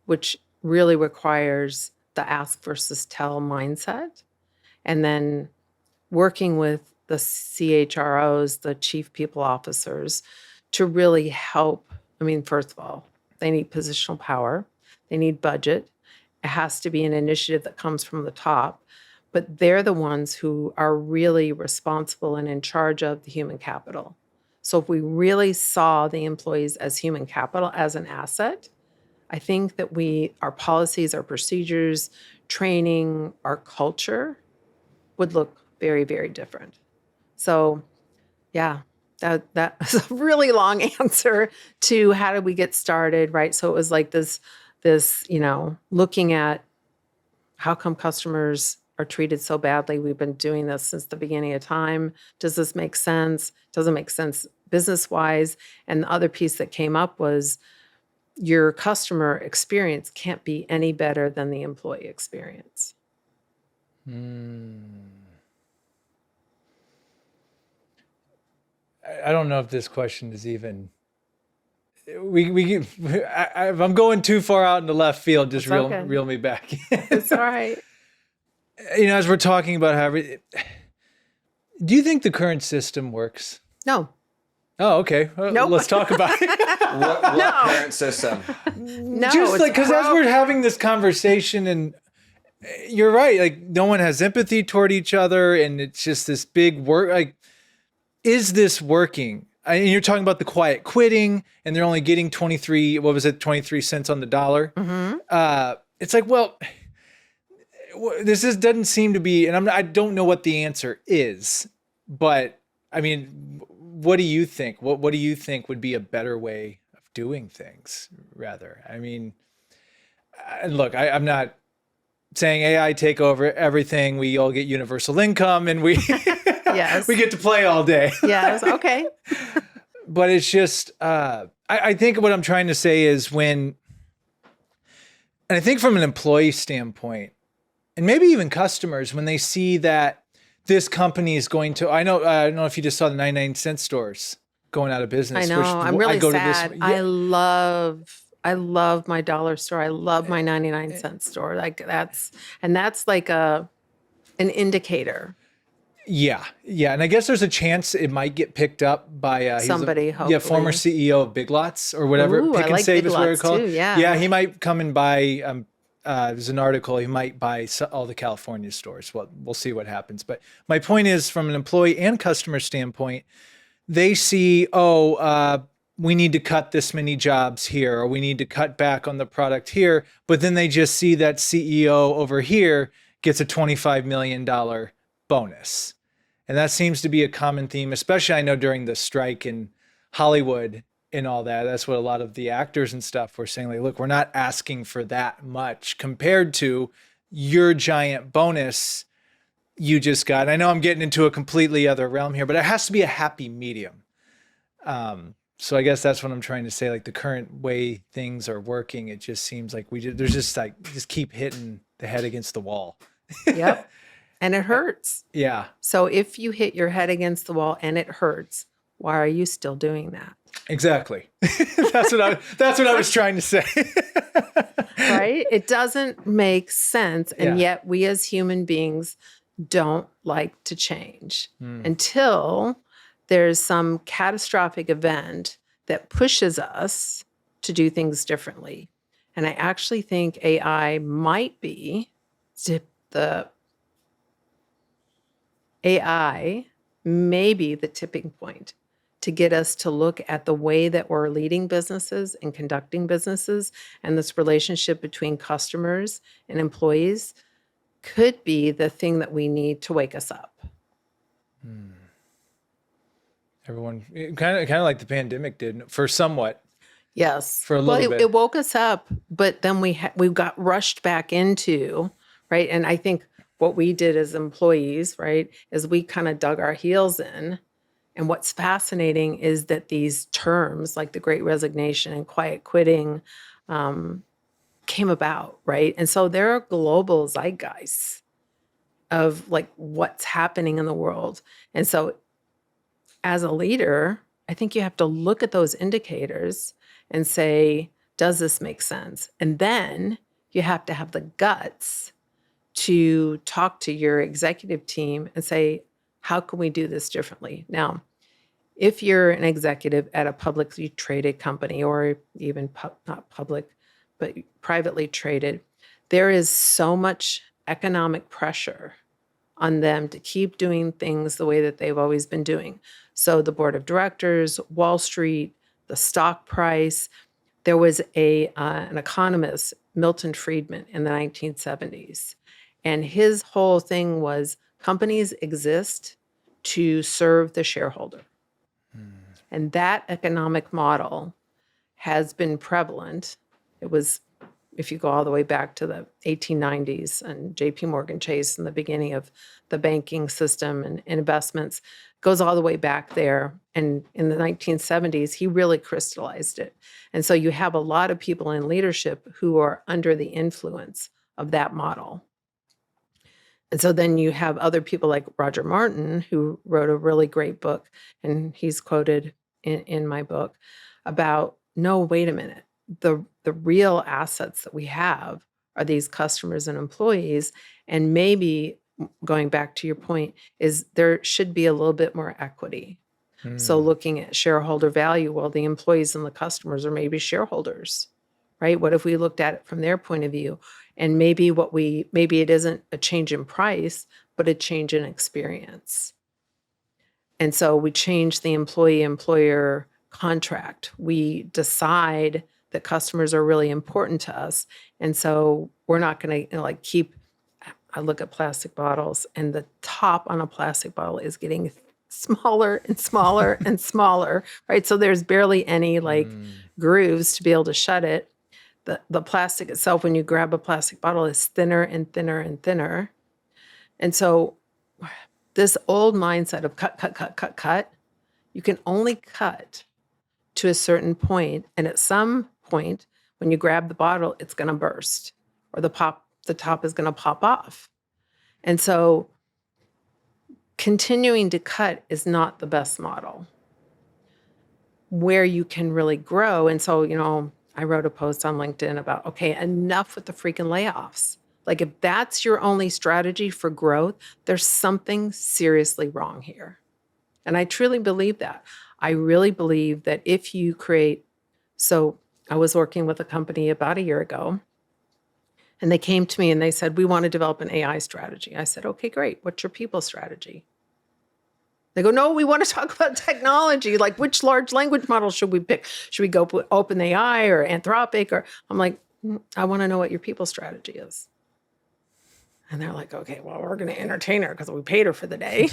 S2: which really requires the ask versus tell mindset. And then working with the CHROs, the chief people officers, to really help. I mean, first of all, they need positional power. They need budget. It has to be an initiative that comes from the top, but they're the ones who are really responsible and in charge of the human capital. So if we really saw the employees as human capital, as an asset, I think that our policies, our procedures, training, our culture would look very, very different. So yeah, that was a really long answer to how did we get started, right? So it was like this, looking at how come customers are treated so badly. We've been doing this since the beginning of time. Does this make sense? Doesn't make sense business-wise. And the other piece that came up was your customer experience can't be any better than the employee experience.
S1: I don't know if this question is even. If I'm going too far out into left field, just reel me back.
S2: It's all right.
S1: As we're talking about do you think the current system works?
S2: No.
S1: Oh, okay.
S2: Nope.
S1: Let's talk about it.
S3: What current system?
S2: No,
S1: just because as we're having this conversation, and you're right, like no one has empathy toward each other, and it's just this big work. Like, is this working? And you're talking about the quiet quitting, and they're only getting 23 cents on the dollar.
S2: Mm-hmm.
S1: It's like, well, doesn't seem to be, and I don't know what the answer is, but I mean, what do you think? What do you think would be a better way of doing things, rather? I mean, and look, I'm not saying AI take over everything. We all get universal income, and we
S2: Yes.
S1: we get to play all day.
S2: Yes. Okay.
S1: But it's just, I think what I'm trying to say is and I think from an employee standpoint, and maybe even customers, when they see that this company is going to, I don't know if you just saw the 99-cent stores going out of business.
S2: I know. I'm really sad.
S1: Yeah.
S2: I love my dollar store. I love my 99-cent store. Like that's like an indicator.
S1: Yeah. And I guess there's a chance it might get picked up by
S2: somebody. Hopefully,
S1: former CEO of Big Lots or whatever.
S2: Ooh,
S1: Pick
S2: I
S1: and
S2: like
S1: Save
S2: Big
S1: is what
S2: Lots
S1: it's called.
S2: too, yeah.
S1: Yeah, he might come and buy. There's an article. He might buy all the California stores. Well, we'll see what happens. But my point is, from an employee and customer standpoint, they see, we need to cut this many jobs here, or we need to cut back on the product here. But then they just see that CEO over here gets a $25 million bonus. And that seems to be a common theme, especially I know during the strike in Hollywood and all that. That's what a lot of the actors and stuff were saying. Like, look, we're not asking for that much compared to your giant bonus you just got. And I know I'm getting into a completely other realm here, but it has to be a happy medium. So I guess that's what I'm trying to say. Like the current way things are working, it just seems like there's just keep hitting the head against the wall.
S2: Yep. And it hurts.
S1: Yeah.
S2: So if you hit your head against the wall and it hurts, why are you still doing that?
S1: Exactly. That's what I was trying to say.
S2: Right? It doesn't make sense. And yet we as human beings don't like to change until there's some catastrophic event that pushes us to do things differently. And I actually think AI might be the tipping point to get us to look at the way that we're leading businesses and conducting businesses, and this relationship between customers and employees could be the thing that we need to wake us up.
S1: Everyone kind of like the pandemic did for somewhat.
S2: Yes.
S1: For a little bit.
S2: It woke us up, but then we got rushed back into, right? And I think what we did as employees, right, is we kind of dug our heels in. And what's fascinating is that these terms like the Great Resignation and quiet quitting came about, right? And so there are global zeitgeists of like what's happening in the world. And so as a leader, I think you have to look at those indicators and say, does this make sense? And then you have to have the guts to talk to your executive team and say, how can we do this differently? Now, if you're an executive at a publicly traded company or even not public, but privately traded, there is so much economic pressure on them to keep doing things the way that they've always been doing. So the board of directors, Wall Street, the stock price. There was an economist, Milton Friedman, in the 1970s. And his whole thing was companies exist to serve the shareholder. And that economic model has been prevalent. It was, if you go all the way back to the 1890s and JP Morgan Chase and the beginning of the banking system and investments, goes all the way back there. And in the 1970s, he really crystallized it. And so you have a lot of people in leadership who are under the influence of that model. And so then you have other people like Roger Martin, who wrote a really great book, and he's quoted in my book about, no, wait a minute. The real assets that we have are these customers and employees. And maybe, going back to your point, is there should be a little bit more equity. So looking at shareholder value, well, the employees and the customers are maybe shareholders, right? What if we looked at it from their point of view? And maybe it isn't a change in price, but a change in experience. And so we change the employee-employer contract. We decide that customers are really important to us. And so we're not going to I look at plastic bottles, and the top on a plastic bottle is getting smaller and smaller and smaller, right? So there's barely any grooves to be able to shut it. The plastic itself, when you grab a plastic bottle, is thinner and thinner and thinner. And so this old mindset of cut, you can only cut to a certain point. And at some point, when you grab the bottle, it's going to burst, or the top is going to pop off. And so continuing to cut is not the best model. Where you can really grow. And so, I wrote a post on LinkedIn about, okay, enough with the freaking layoffs. Like, if that's your only strategy for growth, there's something seriously wrong here. And I truly believe that. I really believe that if you so I was working with a company about a year ago, and they came to me and they said, we want to develop an AI strategy. I said, okay, great. What's your people strategy? They go, no, we want to talk about technology. Like, which large language model should we pick? Should we go with OpenAI or Anthropic? Or I'm like, I want to know what your people strategy is. And they're like, okay, well, we're going to entertain her because we paid her for the day.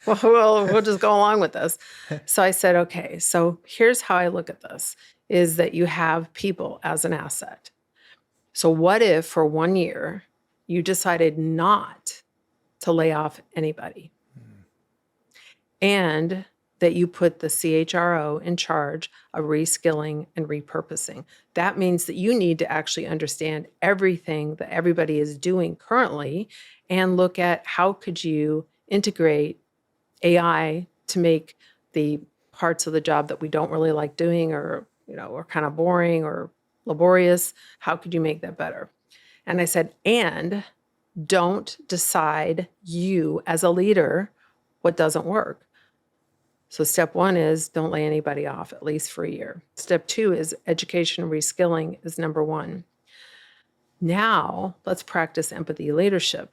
S2: We'll just go along with this. So I said, okay, so here's how I look at this, is that you have people as an asset. So what if for 1 year you decided not to lay off anybody? And that you put the CHRO in charge of reskilling and repurposing. That means that you need to actually understand everything that everybody is doing currently and look at how could you integrate AI to make the parts of the job that we don't really like doing, or, are kind of boring or laborious, how could you make that better? And I said, and don't decide, you as a leader, what doesn't work. So step 1 is don't lay anybody off, at least for a year. Step 2 is education and reskilling is number 1. Now let's practice empathy leadership.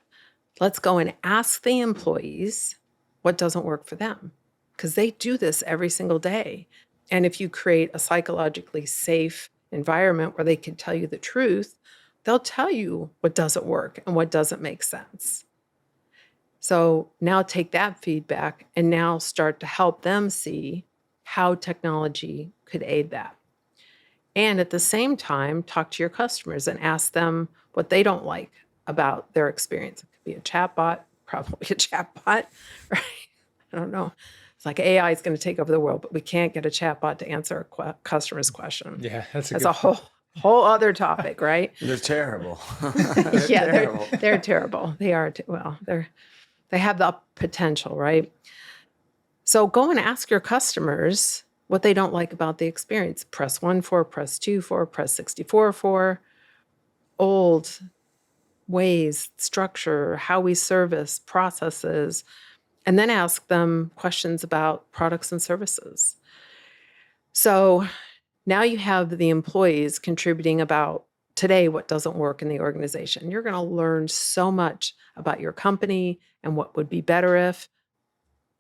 S2: Let's go and ask the employees what doesn't work for them, because they do this every single day. And if you create a psychologically safe environment where they can tell you the truth, they'll tell you what doesn't work and what doesn't make sense. So now take that feedback and now start to help them see how technology could aid that. And at the same time, talk to your customers and ask them what they don't like about their experience. It could be a chatbot, probably a chatbot, right? I don't know. It's like AI is going to take over the world, but we can't get a chatbot to answer a customer's question.
S1: Yeah, that's
S2: a whole other topic, right?
S3: They're terrible.
S2: They're terrible. They are, they have the potential, right? So go and ask your customers what they don't like about the experience. Press 1 for, press 2 for, press 64 for. Old ways, structure, how we service, processes, and then ask them questions about products and services. So now you have the employees contributing about today what doesn't work in the organization. You're going to learn so much about your company and what would be better if,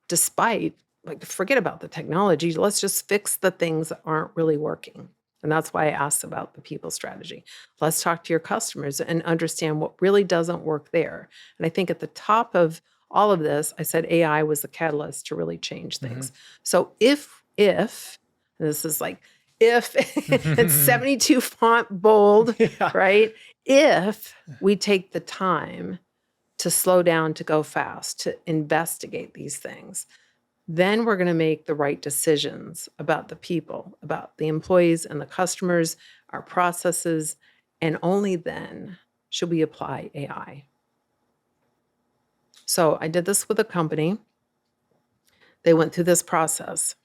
S2: despite, like, forget about the technology, let's just fix the things that aren't really working. And that's why I asked about the people strategy. Let's talk to your customers and understand what really doesn't work there. And I think at the top of all of this, I said AI was the catalyst to really change things. So if, and this is like, if it's 72 font bold, right? If we take the time to slow down, to go fast, to investigate these things, then we're going to make the right decisions about the people, about the employees and the customers, our processes, and only then should we apply AI. So I did this with a company. They went through this process.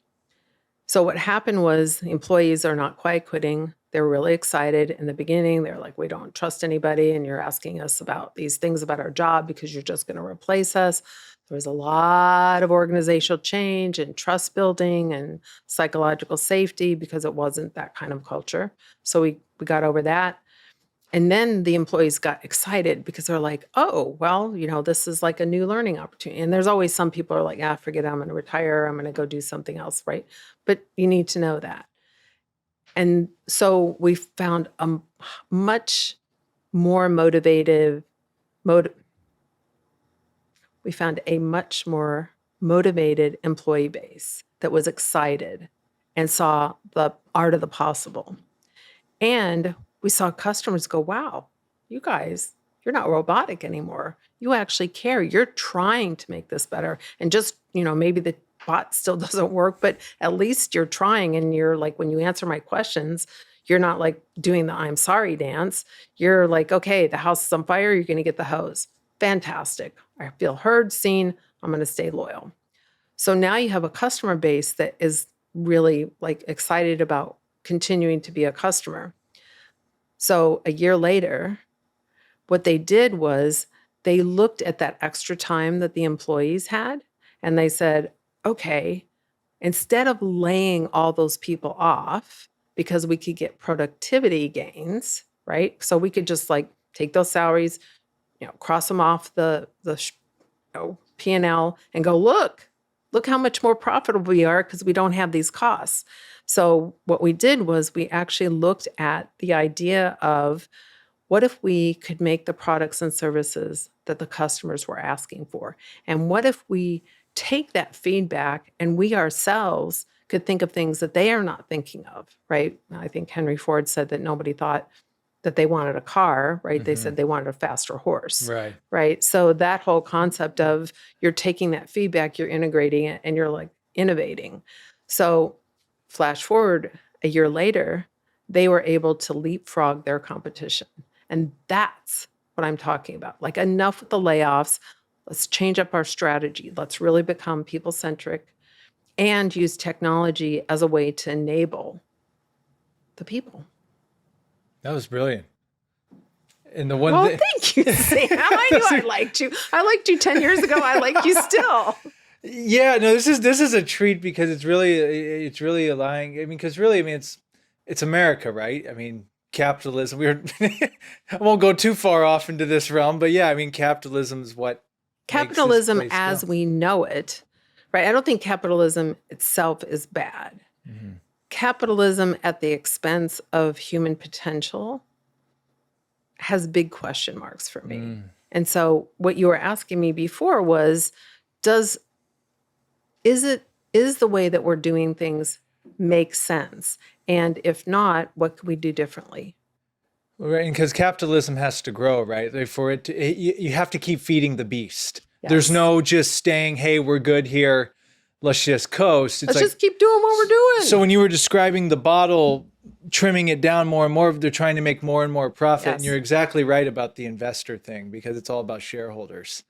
S2: So what happened was the employees are not quiet quitting. They're really excited. In the beginning, they're like, we don't trust anybody, and you're asking us about these things about our job because you're just going to replace us. There was a lot of organizational change and trust building and psychological safety because it wasn't that kind of culture. So we got over that. And then the employees got excited because they're like, oh, well, this is like a new learning opportunity. And there's always some people are like, forget it, I'm going to retire. I'm going to go do something else, right? But you need to know that. And so we found a much more motivated employee base that was excited and saw the art of the possible. And we saw customers go, wow, you guys, you're not robotic anymore. You actually care. You're trying to make this better. And just, maybe the bot still doesn't work, but at least you're trying. And you're like, when you answer my questions, you're not like doing the I'm sorry dance. You're like, okay, the house is on fire. You're going to get the hose. Fantastic. I feel heard, seen. I'm going to stay loyal. So now you have a customer base that is really like excited about continuing to be a customer. So a year later, what they did was they looked at that extra time that the employees had, and they said, okay, instead of laying all those people off because we could get productivity gains, right? So we could just like take those salaries, cross them off the P&L and go, look how much more profitable we are because we don't have these costs. So what we did was we actually looked at the idea of what if we could make the products and services that the customers were asking for? And what if we take that feedback and we ourselves could think of things that they are not thinking of, right? I think Henry Ford said that nobody thought that they wanted a car, right? They said they wanted a faster horse, right? So that whole concept of you're taking that feedback, you're integrating it, and you're like innovating. So flash forward a year later, they were able to leapfrog their competition. And that's what I'm talking about. Like, enough with the layoffs. Let's change up our strategy. Let's really become people-centric and use technology as a way to enable the people.
S1: That was brilliant. And
S2: thank you, Sam. I knew I liked you. I liked you 10 years ago. I like you still.
S1: Yeah, no, this is a treat because it's really allowing. I mean, because really, it's America, right? I mean, capitalism. I won't go too far off into this realm, but yeah, I mean, capitalism is what
S2: capitalism as we know it, right? I don't think capitalism itself is bad. Mm-hmm. Capitalism at the expense of human potential has big question marks for me. And so what you were asking me before was, is the way that we're doing things make sense? And if not, what can we do differently?
S1: Right, and because capitalism has to grow, right? Like for it, you have to keep feeding the beast.
S2: Yes.
S1: There's no just staying, hey, we're good here, let's just coast.
S2: Let's just keep doing what we're doing.
S1: So when you were describing the bottle, trimming it down more and more, they're trying to make more and more profit.
S2: Yes.
S1: And you're exactly right about the investor thing, because it's all about shareholders.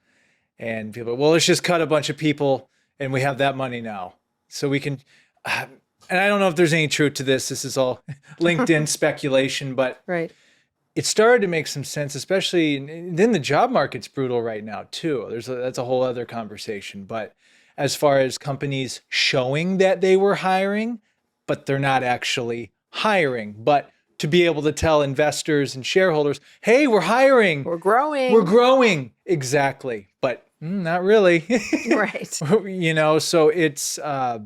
S1: And people, well, let's just cut a bunch of people and we have that money now. So we can, and I don't know if there's any truth to this. This is all LinkedIn speculation, but
S2: right.
S1: It started to make some sense, especially, and then the job market's brutal right now too. That's a whole other conversation. But as far as companies showing that they were hiring, but they're not actually hiring, but to be able to tell investors and shareholders, hey, we're hiring.
S2: We're growing.
S1: We're growing. Exactly. But not really.
S2: Right.
S1: So it's, yeah,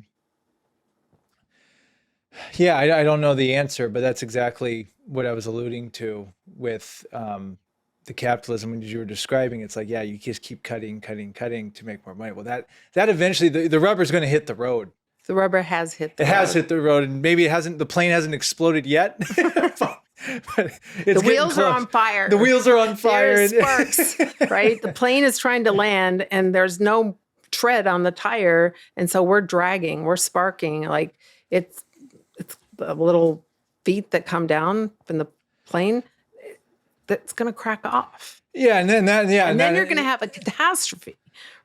S1: I don't know the answer, but that's exactly what I was alluding to with the capitalism when you were describing. It's like, yeah, you just keep cutting to make more money. Well, that eventually the rubber's going to hit the road.
S2: The rubber has hit the road.
S1: It has hit the road, and maybe the plane hasn't exploded yet. But it's
S2: the wheels are on fire.
S1: The wheels are on fire.
S2: There's sparks, right? The plane is trying to land, and there's no tread on the tire, and so we're dragging, we're sparking. Like it's the little feet that come down from the plane that's going to crack off.
S1: Yeah, and then
S2: then you're going to have a catastrophe,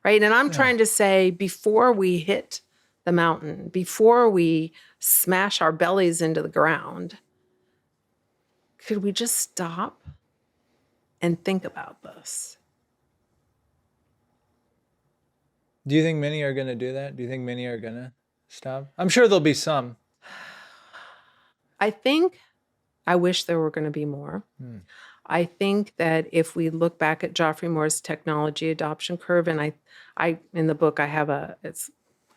S2: right? And I'm trying to say, before we hit the mountain, before we smash our bellies into the ground, could we just stop and think about this?
S1: Do you think many are going to do that? Do you think many are going to stop? I'm sure there'll be some.
S2: I wish there were going to be more. I think that if we look back at Geoffrey Moore's technology adoption curve, and I in the book I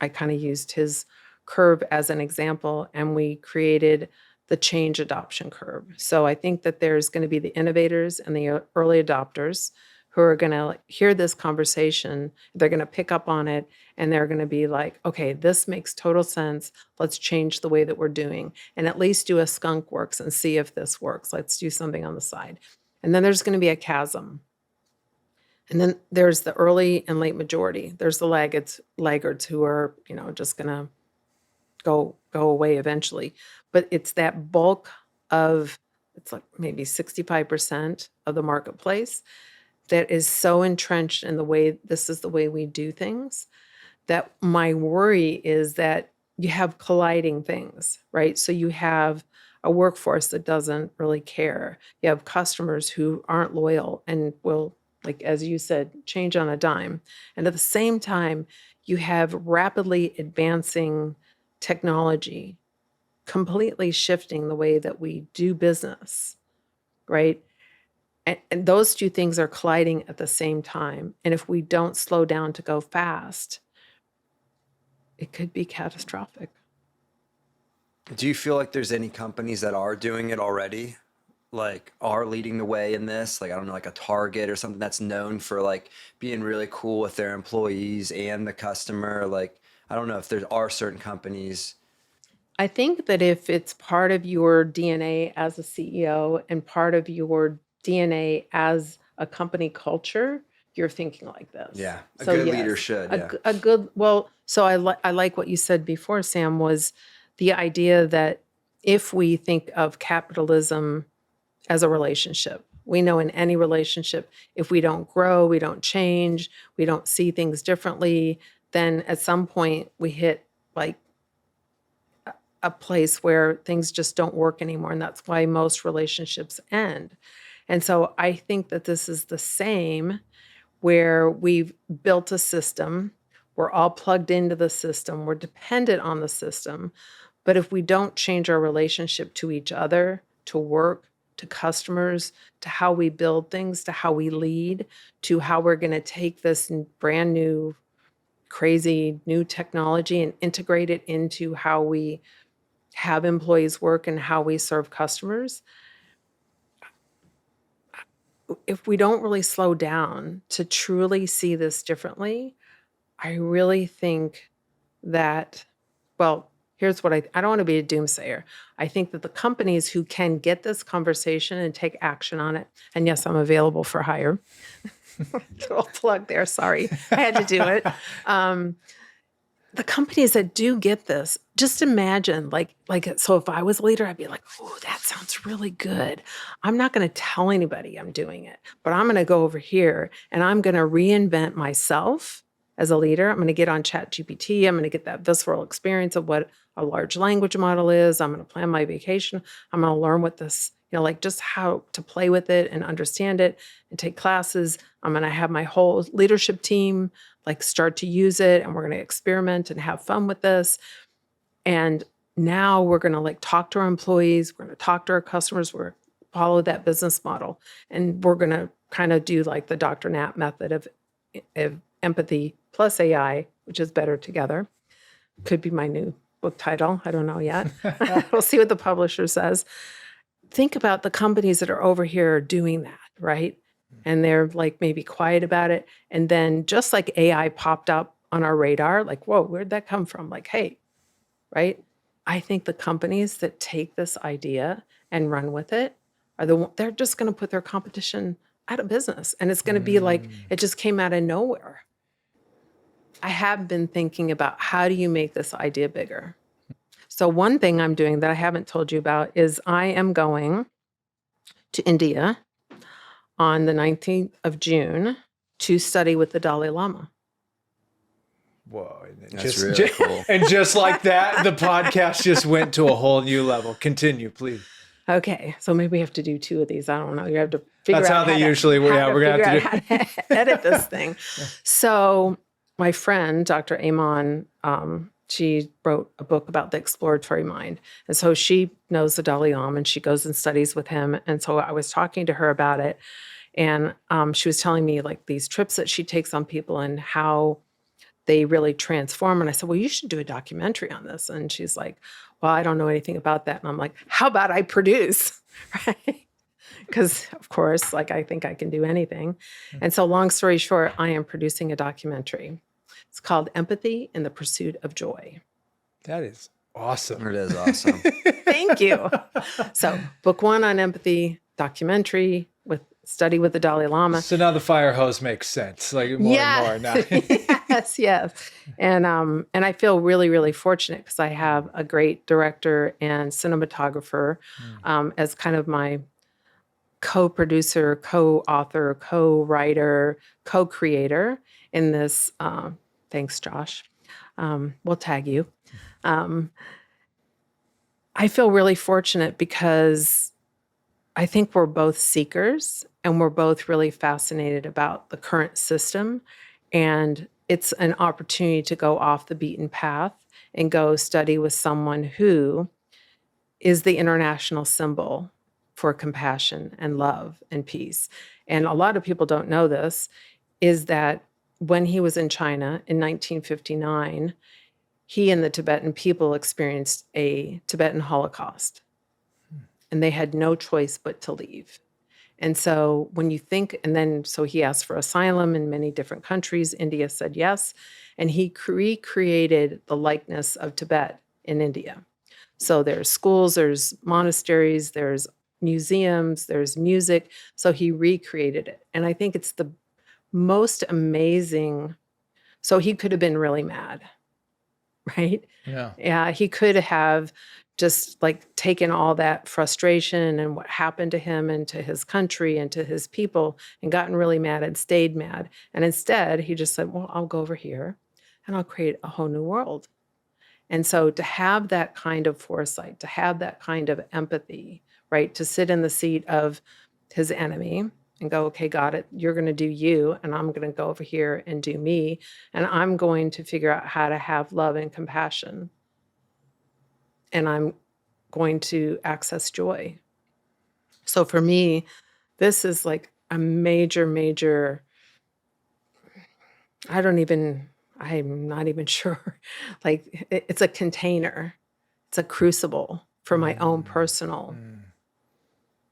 S2: kind of used his curve as an example, and we created the change adoption curve. So I think that there's going to be the innovators and the early adopters who are going to hear this conversation. They're going to pick up on it, and they're going to be like, okay, this makes total sense. Let's change the way that we're doing, and at least do a skunk works and see if this works. Let's do something on the side. And then there's going to be a chasm. And then there's the early and late majority. There's the laggards who are, just going to go away eventually. But it's that bulk of, it's like maybe 65% of the marketplace that is so entrenched in this is the way we do things, that my worry is that you have colliding things, right? So you have a workforce that doesn't really care. You have customers who aren't loyal and will, like, as you said, change on a dime. And at the same time, you have rapidly advancing technology completely shifting the way that we do business, right? And those two things are colliding at the same time. And if we don't slow down to go fast, it could be catastrophic.
S3: Do you feel like there's any companies that are doing it already? Like are leading the way in this? Like, I don't know, like a Target or something that's known for like being really cool with their employees and the customer. Like, I don't know if there are certain companies.
S2: I think that if it's part of your DNA as a CEO and part of your DNA as a company culture, you're thinking like this.
S3: Yeah, a good leader should. Yeah.
S2: So I like what you said before, Sam, was the idea that if we think of capitalism as a relationship, we know in any relationship, if we don't grow, we don't change, we don't see things differently, then at some point we hit like a place where things just don't work anymore. And that's why most relationships end. And so I think that this is the same, where we've built a system, we're all plugged into the system, we're dependent on the system. But if we don't change our relationship to each other, to work, to customers, to how we build things, to how we lead, to how we're going to take this brand new, crazy new technology and integrate it into how we have employees work and how we serve customers, if we don't really slow down to truly see this differently, I really think that, well, here's what I don't want to be a doomsayer. I think that the companies who can get this conversation and take action on it, and yes, I'm available for hire. Little plug there. Sorry, I had to do it. The companies that do get this, just imagine, so if I was a leader, I'd be like, oh, that sounds really good. I'm not going to tell anybody I'm doing it, but I'm going to go over here and I'm going to reinvent myself as a leader. I'm going to get on ChatGPT. I'm going to get that visceral experience of what a large language model is. I'm going to plan my vacation. I'm going to learn what this, just how to play with it and understand it and take classes. I'm going to have my whole leadership team start to use it, and we're going to experiment and have fun with this. And now we're going to talk to our employees. We're going to talk to our customers. We're follow that business model. And we're going to kind of do the Dr. Nat method of empathy plus AI, which is better together. Could be my new book title. I don't know yet. We'll see what the publisher says. Think about the companies that are over here doing that, right? And they're maybe quiet about it. And then just like AI popped up on our radar, whoa, where'd that come from? Hey, right? I think the companies that take this idea and run with it they're just going to put their competition out of business. And it's going to be it just came out of nowhere. I have been thinking about how do you make this idea bigger? So one thing I'm doing that I haven't told you about is I am going to India on the 19th of June to study with the Dalai Lama.
S1: Whoa.
S3: That's really cool.
S1: And just like that, the podcast just went to a whole new level. Continue, please.
S2: Okay. So maybe we have to do 2 of these. I don't know. You have to figure out
S1: That's how they usually work. Yeah, we're going to have
S2: to edit this thing. So my friend, Dr. Amon, she wrote a book about the exploratory mind. And so she knows the Dalai Lama and she goes and studies with him. And so I was talking to her about it. And she was telling me these trips that she takes on people and how they really transform. And I said, well, you should do a documentary on this. And she's like, well, I don't know anything about that. And I'm like, how about I produce? Right? Because of course, I think I can do anything. And so long story short, I am producing a documentary. It's called Empathy in the Pursuit of Joy.
S1: That is awesome.
S3: It is awesome.
S2: Thank you. So book 1 on empathy, documentary study with the Dalai Lama.
S1: So now the fire hose makes sense, more and more now.
S2: yes. And I feel really, really fortunate because I have a great director and cinematographer as kind of my co-producer, co-author, co-writer, co-creator in this. Thanks, Josh. We'll tag you. I feel really fortunate because I think we're both seekers and we're both really fascinated about the current system. And it's an opportunity to go off the beaten path and go study with someone who is the international symbol for compassion and love and peace. And a lot of people don't know this, is that when he was in China in 1959, he and the Tibetan people experienced a Tibetan Holocaust. And they had no choice but to leave. And so when you think, so he asked for asylum in many different countries. India said yes. And he recreated the likeness of Tibet in India. So there's schools, there's monasteries, there's museums, there's music. So he recreated it. And I think it's the most amazing. So he could have been really mad, right? Yeah. He could have just taken all that frustration and what happened to him and to his country and to his people and gotten really mad and stayed mad. And instead, he just said, well, I'll go over here and I'll create a whole new world. And so to have that kind of foresight, to have that kind of empathy, right, to sit in the seat of his enemy and go, okay, got it, you're going to do you, and I'm going to go over here and do me, and I'm going to figure out how to have love and compassion. And I'm going to access joy. So for me, this is a major, I'm not even sure. It's a container. It's a crucible for my own personal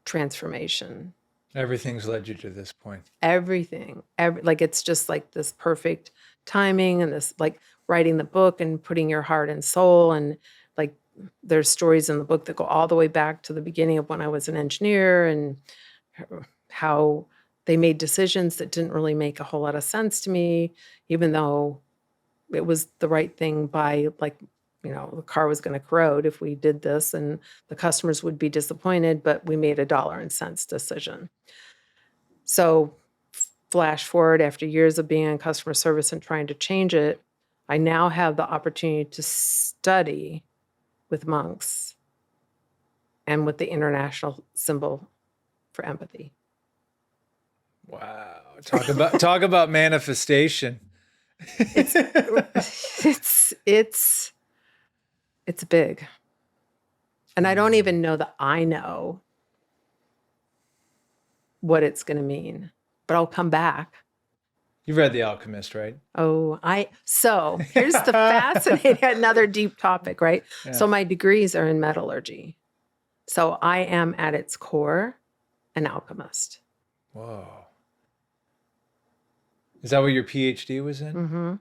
S2: transformation.
S1: Everything's led you to this point.
S2: Everything. Like it's just like this perfect timing and this like writing the book and putting your heart and soul, and like there's stories in the book that go all the way back to the beginning of when I was an engineer and how they made decisions that didn't really make a whole lot of sense to me, even though it was the right thing by like, the car was going to corrode if we did this and the customers would be disappointed, but we made a dollar and cents decision. So flash forward after years of being in customer service and trying to change it, I now have the opportunity to study with monks and with the international symbol for empathy.
S1: Wow. Talk about manifestation.
S2: It's big. And I don't even know that I know what it's going to mean, but I'll come back.
S1: You've read The Alchemist, right?
S2: So here's the fascinating, another deep topic, right? Yeah. So my degrees are in metallurgy. So I am at its core an alchemist.
S1: Whoa. Is that what your PhD was in?
S2: Mm-hmm.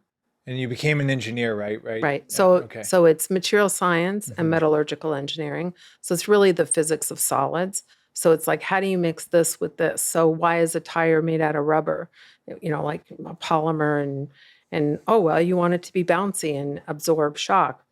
S1: And you became an engineer, right?
S2: Right. So it's material science and metallurgical engineering. So it's really the physics of solids. So it's like, how do you mix this with this? So why is a tire made out of rubber? Like a polymer and you want it to be bouncy and absorb shock.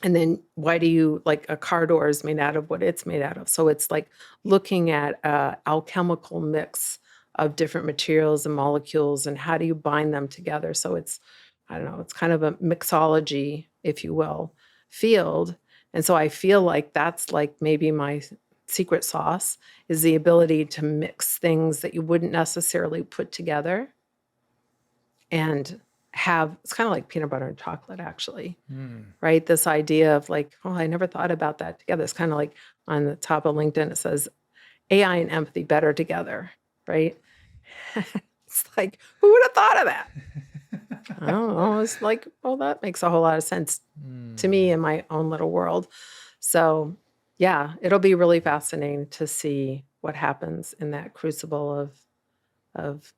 S2: And then why do you, like a car door is made out of what it's made out of? So it's like looking at an alchemical mix of different materials and molecules and how do you bind them together? So it's kind of a mixology, if you will, field. And so I feel like that's like maybe my secret sauce is the ability to mix things that you wouldn't necessarily put together and have, it's kind of like peanut butter and chocolate actually, right? This idea of like, I never thought about that together. It's kind of like on the top of LinkedIn, it says AI and empathy better together, right? It's like, who would have thought of that? I don't know. It's like, that makes a whole lot of sense to me in my own little world. So yeah, it'll be really fascinating to see what happens in that crucible of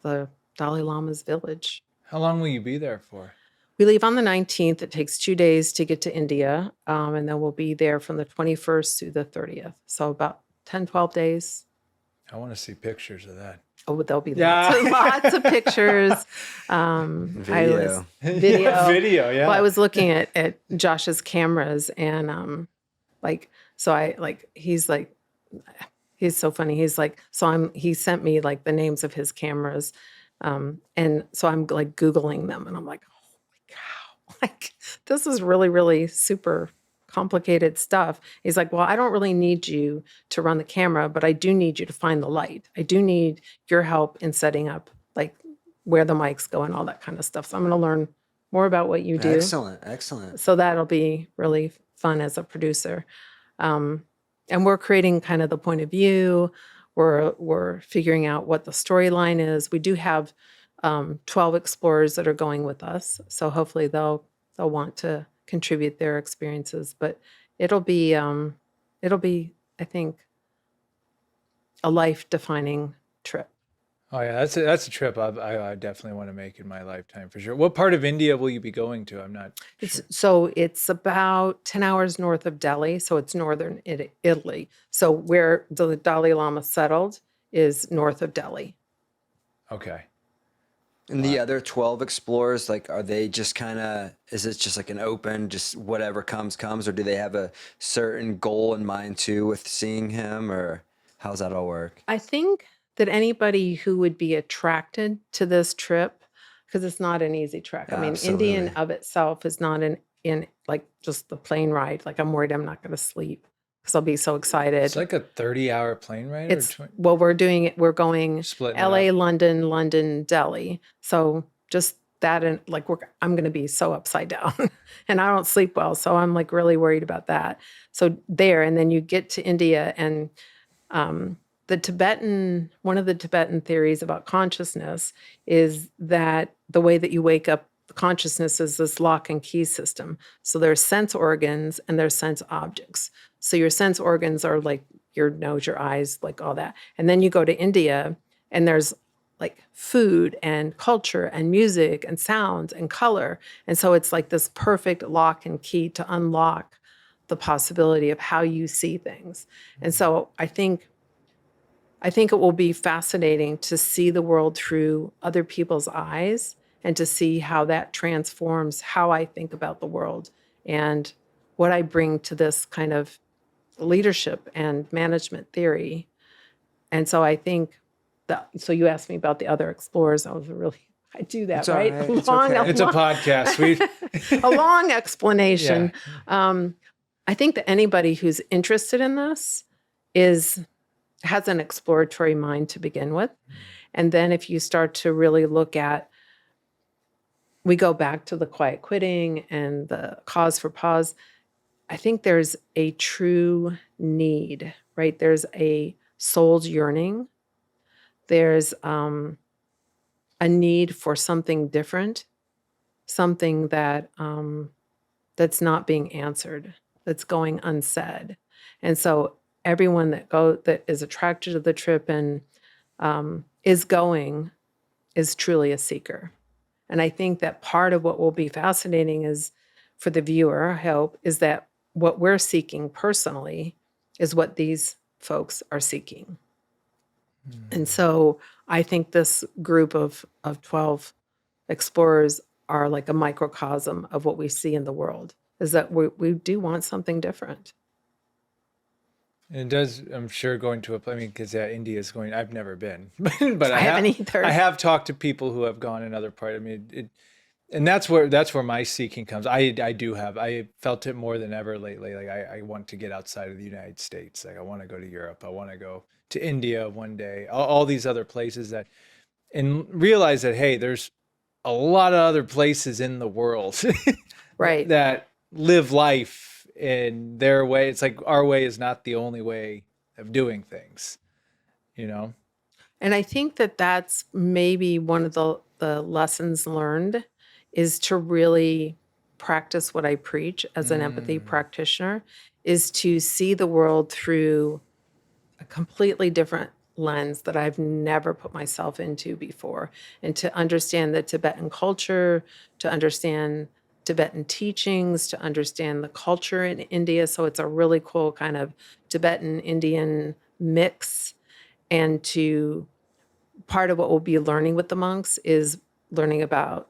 S2: the Dalai Lama's village.
S1: How long will you be there for?
S2: We leave on the 19th. It takes 2 days to get to India. And then we'll be there from the 21st through the 30th. So about 10, 12 days.
S1: I want to see pictures of that.
S2: Oh, there'll be lots of pictures.
S3: Video.
S1: Video, yeah.
S2: Well, I was looking at Josh's cameras and he's so funny. He's like, he sent me like the names of his cameras. And so I'm like Googling them and I'm like, oh my cow, like this is really, really super complicated stuff. He's like, well, I don't really need you to run the camera, but I do need you to find the light. I do need your help in setting up like where the mics go and all that kind of stuff. So I'm going to learn more about what you do.
S3: Excellent.
S2: So that'll be really fun as a producer. And we're creating kind of the point of view. We're figuring out what the storyline is. We do have 12 explorers that are going with us. So hopefully they'll want to contribute their experiences, but it'll be, I think, a life-defining trip.
S1: Oh yeah, that's a trip I definitely want to make in my lifetime for sure. What part of India will you be going to? I'm not sure.
S2: So it's about 10 hours north of Delhi. So it's northern Italy. So where the Dalai Lama settled is north of Delhi.
S1: Okay.
S3: And the other 12 explorers, like, are they just kind of, is it just like an open, just whatever comes, or do they have a certain goal in mind too with seeing him, or how's that all work?
S2: I think that anybody who would be attracted to this trip, because it's not an easy trek. I mean,
S3: Absolutely.
S2: India in of itself is not in like just the plane ride. Like I'm worried I'm not going to sleep because I'll be so excited.
S1: It's like a 30-hour plane ride?
S2: We're doing it. We're going
S1: Splitting
S2: LA, London, Delhi. So just that and like I'm going to be so upside down and I don't sleep well. So I'm like really worried about that. So there, and then you get to India and one of the Tibetan theories about consciousness is that the way that you wake up consciousness is this lock and key system. So there's sense organs and there's sense objects. So your sense organs are like your nose, your eyes, like all that. And then you go to India and there's like food and culture and music and sounds and color. And so it's like this perfect lock and key to unlock the possibility of how you see things. And so I think it will be fascinating to see the world through other people's eyes and to see how that transforms how I think about the world and what I bring to this kind of leadership and management theory. And so I think so you asked me about the other explorers. I do that,
S3: It's
S2: right?
S3: all right. It's okay.
S1: It's a podcast.
S2: A long explanation. Yeah. I think that anybody who's interested in this has an exploratory mind to begin with. And then if you start to really look at, we go back to the quiet quitting and the cause for pause, I think there's a true need, right? There's a soul's yearning. There's a need for something different, something that that's not being answered, that's going unsaid. And so everyone that is attracted to the trip and is going is truly a seeker. And I think that part of what will be fascinating is for the viewer, I hope, is that what we're seeking personally is what these folks are seeking. And so I think this group of 12 explorers are like a microcosm of what we see in the world, is that we do want something different.
S1: And it does, I'm sure, going to because India is going, I've never been, but I
S2: haven't either.
S1: I have talked to people who have gone in other parts. And that's where my seeking comes. I felt it more than ever lately. Like I want to get outside of the United States. Like I want to go to Europe. I want to go to India one day, all these other places and realize that, hey, there's a lot of other places in the world
S2: right,
S1: that live life in their way. It's like our way is not the only way of doing things, And
S2: I think that that's maybe one of the lessons learned is to really practice what I preach as an empathy practitioner, is to see the world through a completely different lens that I've never put myself into before, and to understand the Tibetan culture, to understand Tibetan teachings, to understand the culture in India. So it's a really cool kind of Tibetan Indian mix. And part of what we'll be learning with the monks is learning about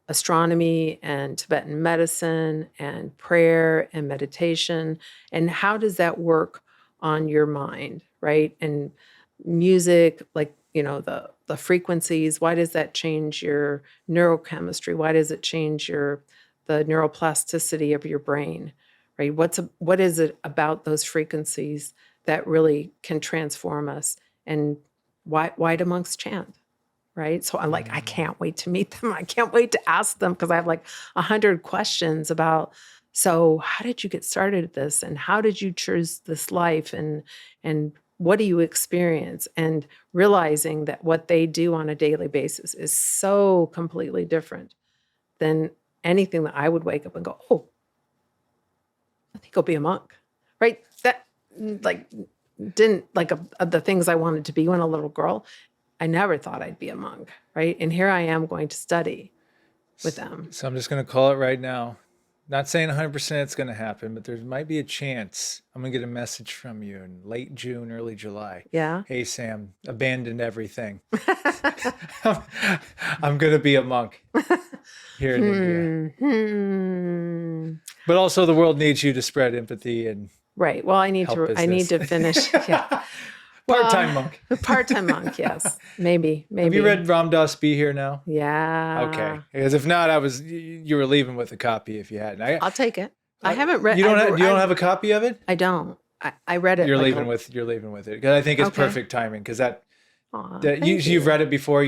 S2: astronomy and Tibetan medicine and prayer and meditation, and how does that work on your mind, right? And music, like, the frequencies, why does that change your neurochemistry? Why does it change the neuroplasticity of your brain, right? What is it about those frequencies that really can transform us? And why do monks chant, right? So I'm like, I can't wait to meet them. I can't wait to ask them, because I have like 100 questions about, so how did you get started at this? And how did you choose this life? And what do you experience? And realizing that what they do on a daily basis is so completely different than anything that I would wake up and go, oh, I think I'll be a monk, right? That didn't the things I wanted to be when a little girl. I never thought I'd be a monk, right? And here I am going to study with them.
S1: So I'm just going to call it right now. Not saying 100% it's going to happen, but there might be a chance. I'm going to get a message from you in late June, early July.
S2: Yeah.
S1: Hey, Sam, abandoned everything. I'm going to be a monk here in India. But also the world needs you to spread empathy and
S2: right. Well, I need to finish. Yeah.
S1: Part-time monk.
S2: Part-time monk, yes. Maybe.
S1: Have you read Ram Dass Be Here Now?
S2: Yeah.
S1: Okay. Because if not, you were leaving with a copy if you hadn't.
S2: I'll take it. I haven't read.
S1: You don't have a copy of it?
S2: I don't. I read it.
S1: You're leaving with it because I think it's perfect timing, because you've read it before,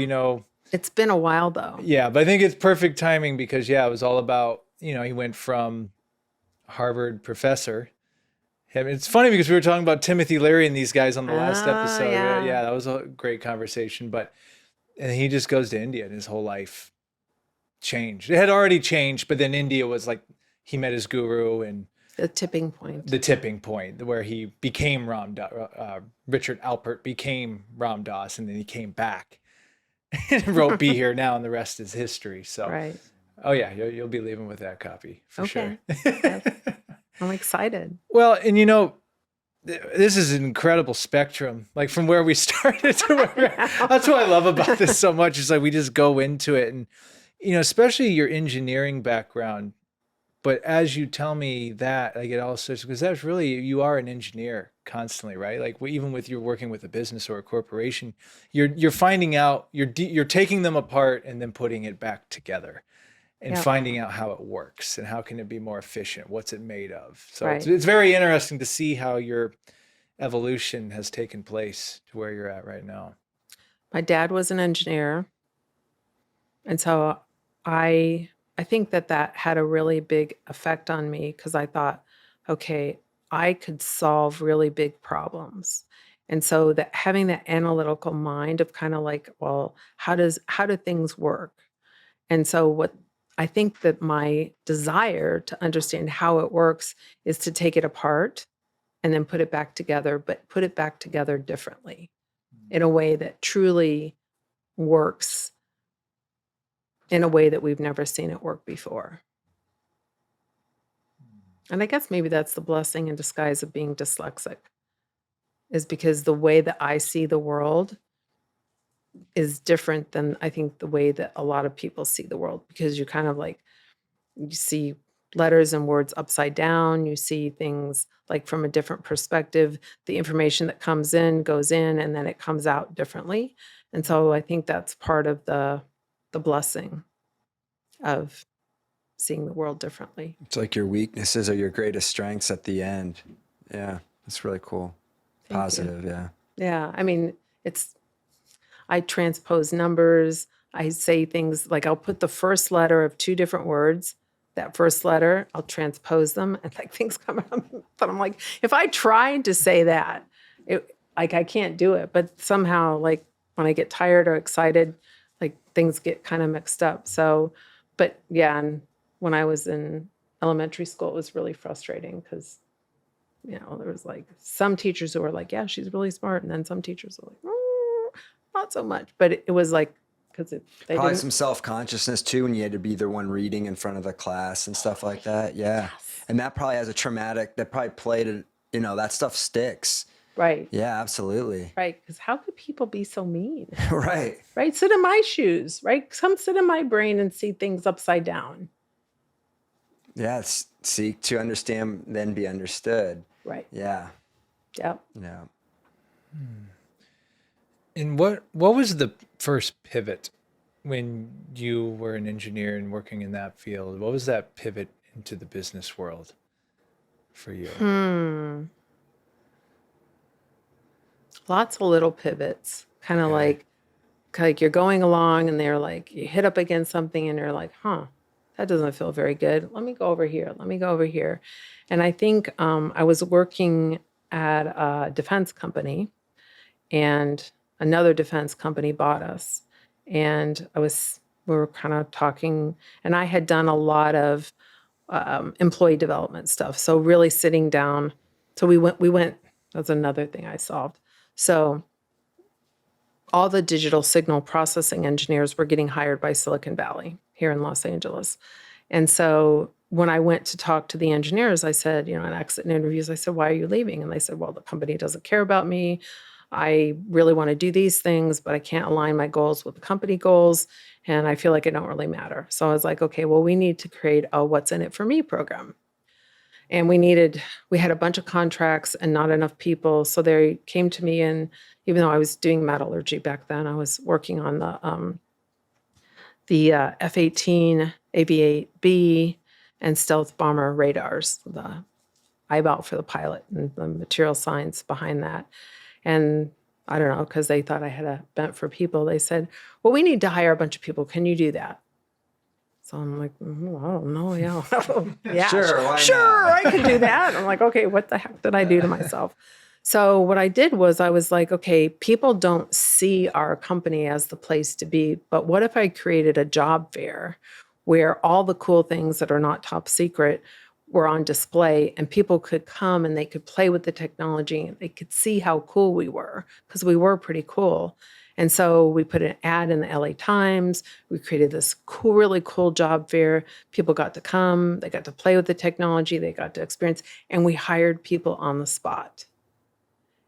S2: It's been a while though.
S1: Yeah, but I think it's perfect timing because it was all about, he went from Harvard professor. It's funny because we were talking about Timothy Leary and these guys on the last episode. Yeah, that was a great conversation. And he just goes to India and his whole life changed. It had already changed, but then India was like, he met his guru and
S2: The tipping point.
S1: The tipping point where he became Richard Alpert became Ram Dass, and then he came back and wrote "Be Here Now," and the rest is history. So,
S2: right.
S1: Oh yeah, you'll be leaving with that copy for sure.
S2: I'm excited.
S1: Well, and this is an incredible spectrum, like from where we started to where that's what I love about this so much. Is like we just go into it, and especially your engineering background. But as you tell me that, I get all sorts, because that's really, you are an engineer constantly, right? Like even with you're working with a business or a corporation, you're finding out, you're taking them apart and then putting it back together and finding out how it works and how can it be more efficient, what's it made of. So it's very interesting to see how your evolution has taken place to where you're at right now.
S2: My dad was an engineer. And so I think that had a really big effect on me, because I thought, okay, I could solve really big problems. And so that having that analytical mind of kind of like, well, how do things work? And so what I think that my desire to understand how it works is to take it apart and then put it back together, but put it back together differently in a way that truly works in a way that we've never seen it work before. And I guess maybe that's the blessing in disguise of being dyslexic, is because the way that I see the world is different than I think the way that a lot of people see the world, because you kind of like, you see letters and words upside down, you see things like from a different perspective, the information that comes in goes in and then it comes out differently. And so I think that's part of the blessing of seeing the world differently.
S3: It's like your weaknesses are your greatest strengths at the end. Yeah, it's really cool. Positive, yeah.
S2: Yeah, I mean, I transpose numbers. I say things like I'll put the first letter of two different words. That first letter, I'll transpose them, and like things come out. But I'm like, if I tried to say that, I can't do it. But somehow, like when I get tired or excited, like things get kind of mixed up. So, but yeah, and when I was in elementary school, it was really frustrating because, there was like some teachers who were like, yeah, she's really smart. And then some teachers were like, not so much. But it was like, because they
S3: probably
S2: didn't.
S3: Some self-consciousness too, when you had to be the one reading in front of the class and stuff like that. Yeah. Yes. And that probably has that probably played, that stuff sticks.
S2: Right.
S3: Yeah, absolutely.
S2: Right. Because how could people be so mean?
S3: Right.
S2: Right. Sit in my shoes, right? Come sit in my brain and see things upside down.
S3: Yeah. Seek to understand, then be understood.
S2: Right.
S3: Yeah.
S2: Yep.
S3: Yeah.
S1: And what was the first pivot when you were an engineer and working in that field? What was that pivot into the business world for you?
S2: Lots of little pivots, kind of like you're going along and they're like, you hit up against something and you're like, that doesn't feel very good. Let me go over here. Let me go over here. And I think I was working at a defense company, and another defense company bought us. And we were kind of talking, and I had done a lot of employee development stuff. So really sitting down. So we went, that's another thing I solved. So all the digital signal processing engineers were getting hired by Silicon Valley here in Los Angeles. And so when I went to talk to the engineers, I said, in exit interviews, I said, why are you leaving? And they said, well, the company doesn't care about me. I really want to do these things, but I can't align my goals with the company goals. And I feel like it don't really matter. So I was like, okay, well, we need to create a what's in it for me program. And we had a bunch of contracts and not enough people. So they came to me, and even though I was doing metallurgy back then, I was working on the F-18, AV-8B, and stealth bomber radars, the eyeball for the pilot and the material science behind that. And I don't know, because they thought I had a bent for people. They said, well, we need to hire a bunch of people. Can you do that? So I'm like, I don't know. Yeah. Yeah, sure, I can do that. I'm like, okay, what the heck did I do to myself? So what I did was I was like, okay, people don't see our company as the place to be, but what if I created a job fair where all the cool things that are not top secret were on display, and people could come and they could play with the technology and they could see how cool we were, because we were pretty cool. And so we put an ad in the LA Times. We created this cool, really cool job fair. People got to come, they got to play with the technology, they got to experience, and we hired people on the spot.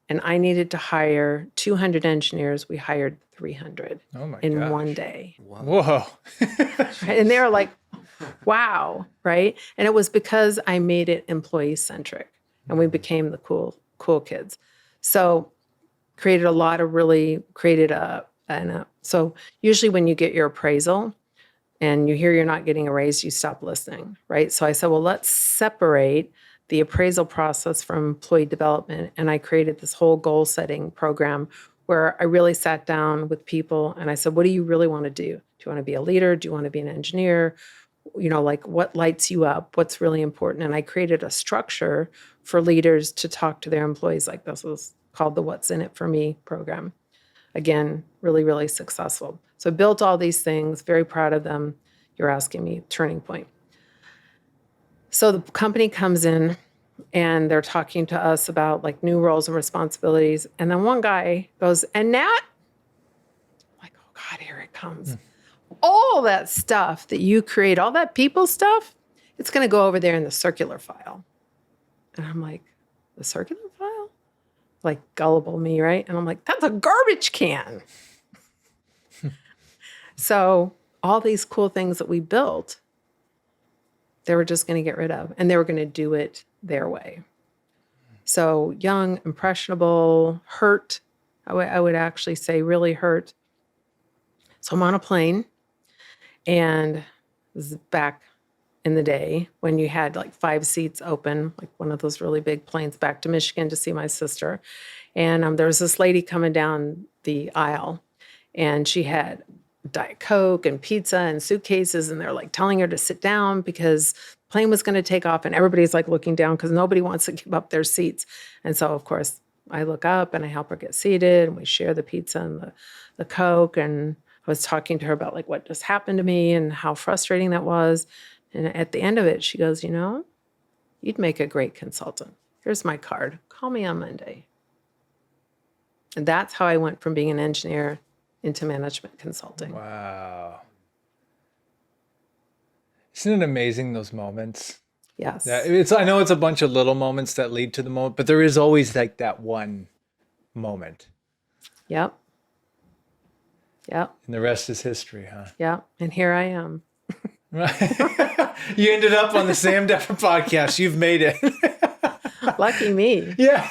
S2: And I needed to hire 200 engineers. We hired 300 in one day.
S1: Whoa.
S2: And they were like, wow, right? And it was because I made it employee centric, and we became the cool kids. So created so usually when you get your appraisal and you hear you're not getting a raise, you stop listening, right? So I said, well, let's separate the appraisal process from employee development. And I created this whole goal setting program where I really sat down with people and I said, what do you really want to do? Do you want to be a leader? Do you want to be an engineer? Like what lights you up? What's really important? And I created a structure for leaders to talk to their employees. Like this was called the What's in It for Me program. Again, really, really successful. So I built all these things, very proud of them. You're asking me, turning point. So the company comes in and they're talking to us about like new roles and responsibilities. And then one guy goes, and Nat, I'm like, oh God, here it comes. All that stuff that you create, all that people stuff, it's going to go over there in the circular file. And I'm like, the circular file? Like gullible me, right? And I'm like, that's a garbage can. So all these cool things that we built, they were just going to get rid of, and they were going to do it their way. So young, impressionable, hurt, I would actually say really hurt. So I'm on a plane, and this is back in the day when you had like 5 seats open, like one of those really big planes back to Michigan to see my sister. And there was this lady coming down the aisle, and she had Diet Coke and pizza and suitcases, and they're like telling her to sit down because the plane was going to take off, and everybody's like looking down because nobody wants to give up their seats. And so, of course, I look up and I help her get seated, and we share the pizza and the Coke. And I was talking to her about like what just happened to me and how frustrating that was. And at the end of it, she goes, you'd make a great consultant. Here's my card. Call me on Monday. And that's how I went from being an engineer into management consulting.
S1: Wow. Isn't it amazing, those moments?
S2: Yes.
S1: Yeah, I know it's a bunch of little moments that lead to the moment, but there is always like that one moment.
S2: Yep.
S1: And the rest is history, huh?
S2: Yep. And here I am.
S1: You ended up on the Sam Dever podcast. You've made it.
S2: Lucky me.
S1: Yeah.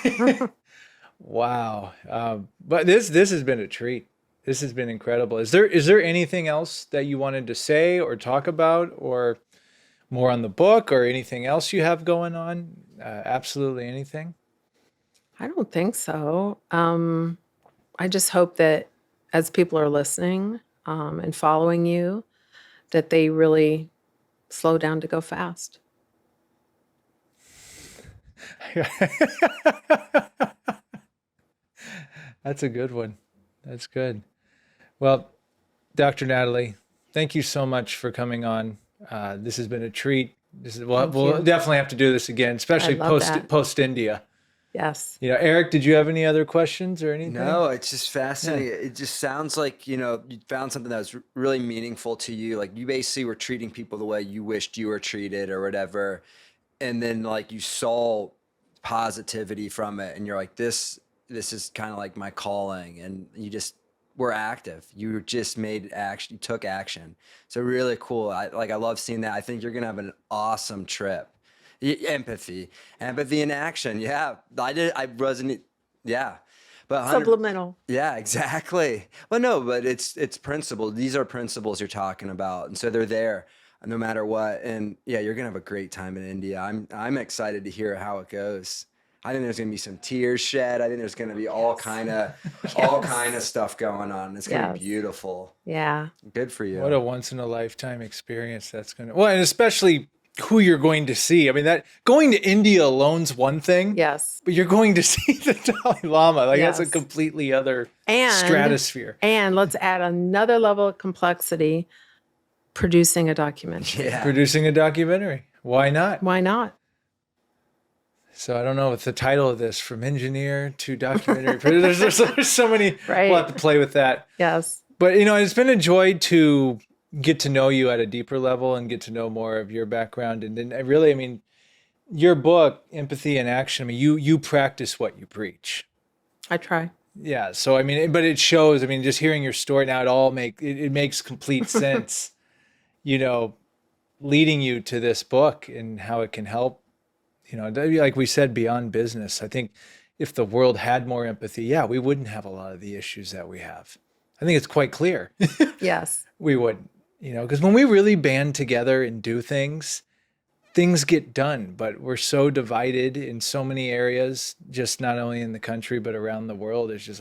S1: Wow. But this has been a treat. This has been incredible. Is there anything else that you wanted to say or talk about, or more on the book, or anything else you have going on? Absolutely anything?
S2: I don't think so. I just hope that as people are listening and following you, that they really slow down to go fast.
S1: That's a good one. That's good. Well, Dr. Natalie, thank you so much for coming on. This has been a treat. We'll definitely have to do this again, especially post India.
S2: Yes.
S1: Eric, did you have any other questions or anything?
S3: No, it's just fascinating. Yeah. It just sounds like, you found something that was really meaningful to you. Like you basically were treating people the way you wished you were treated or whatever. And then like you saw positivity from it and you're like, this is kind of like my calling. And you just were active. You just made action. You took action. So really cool. I love seeing that. I think you're going to have an awesome trip. Empathy in action. Yeah, I wasn't. Yeah, but
S2: subliminal.
S3: Yeah, exactly. Well, no, but it's principles. These are principles you're talking about, and so they're there no matter what. And yeah, you're gonna have a great time in India. I'm excited to hear how it goes. I think there's gonna be some tears shed. I think there's gonna be all kind of stuff going on. It's gonna be beautiful.
S2: Yeah.
S3: Good for you.
S1: What a once in a lifetime experience that's gonna. Well, and especially who you're going to see. I mean, that going to India alone's one thing.
S2: Yes.
S1: But you're going to see the Dalai Lama. Like that's a completely other stratosphere.
S2: And let's add another level of complexity, producing a documentary.
S3: Yeah.
S1: Producing a documentary. Why not?
S2: Why not?
S1: So I don't know what the title of this, from engineer to documentary. there's so many.
S2: Right.
S1: We'll have to play with that.
S2: Yes.
S1: But, it's been a joy to get to know you at a deeper level and get to know more of your background. And then really, your book, Empathy in Action, you practice what you preach.
S2: I try.
S1: Yeah. So, but it shows, just hearing your story now, it makes complete sense, leading you to this book and how it can help, like we said, beyond business. I think if the world had more empathy, we wouldn't have a lot of the issues that we have. I think it's quite clear.
S2: Yes.
S1: We wouldn't, because when we really band together and do things get done, but we're so divided in so many areas, just not only in the country, but around the world. It's just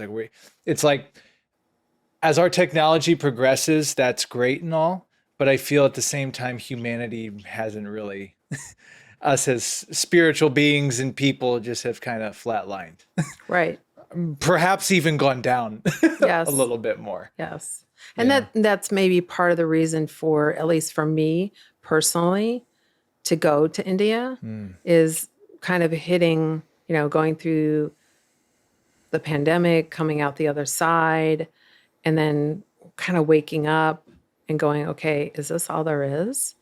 S1: like, as our technology progresses, that's great and all, but I feel at the same time, humanity hasn't really, us as spiritual beings and people just have kind of flatlined.
S2: Right.
S1: Perhaps even gone down
S2: Yes.
S1: a little bit more.
S2: Yes. And that's maybe part of the reason for, at least for me personally, to go to India is kind of hitting, going through the pandemic, coming out the other side, and then kind of waking up and going, okay, is this all there is?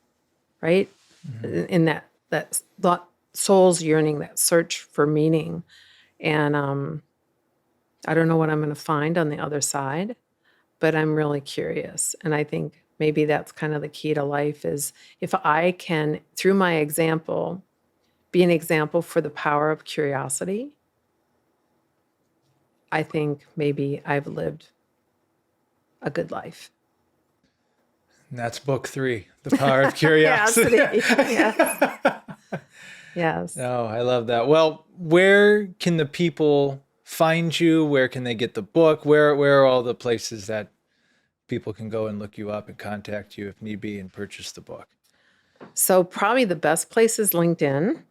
S2: Right? Mm-hmm. In that soul's yearning, that search for meaning. And I don't know what I'm going to find on the other side, but I'm really curious. And I think maybe that's kind of the key to life is if I can, through my example, be an example for the power of curiosity, I think maybe I've lived a good life.
S1: And that's book 3, The Power of Curiosity.
S2: Yes. Yes.
S1: Oh, I love that. Well, where can the people find you? Where can they get the book? Where are all the places that people can go and look you up and contact you if need be and purchase the book?
S2: So probably the best place is LinkedIn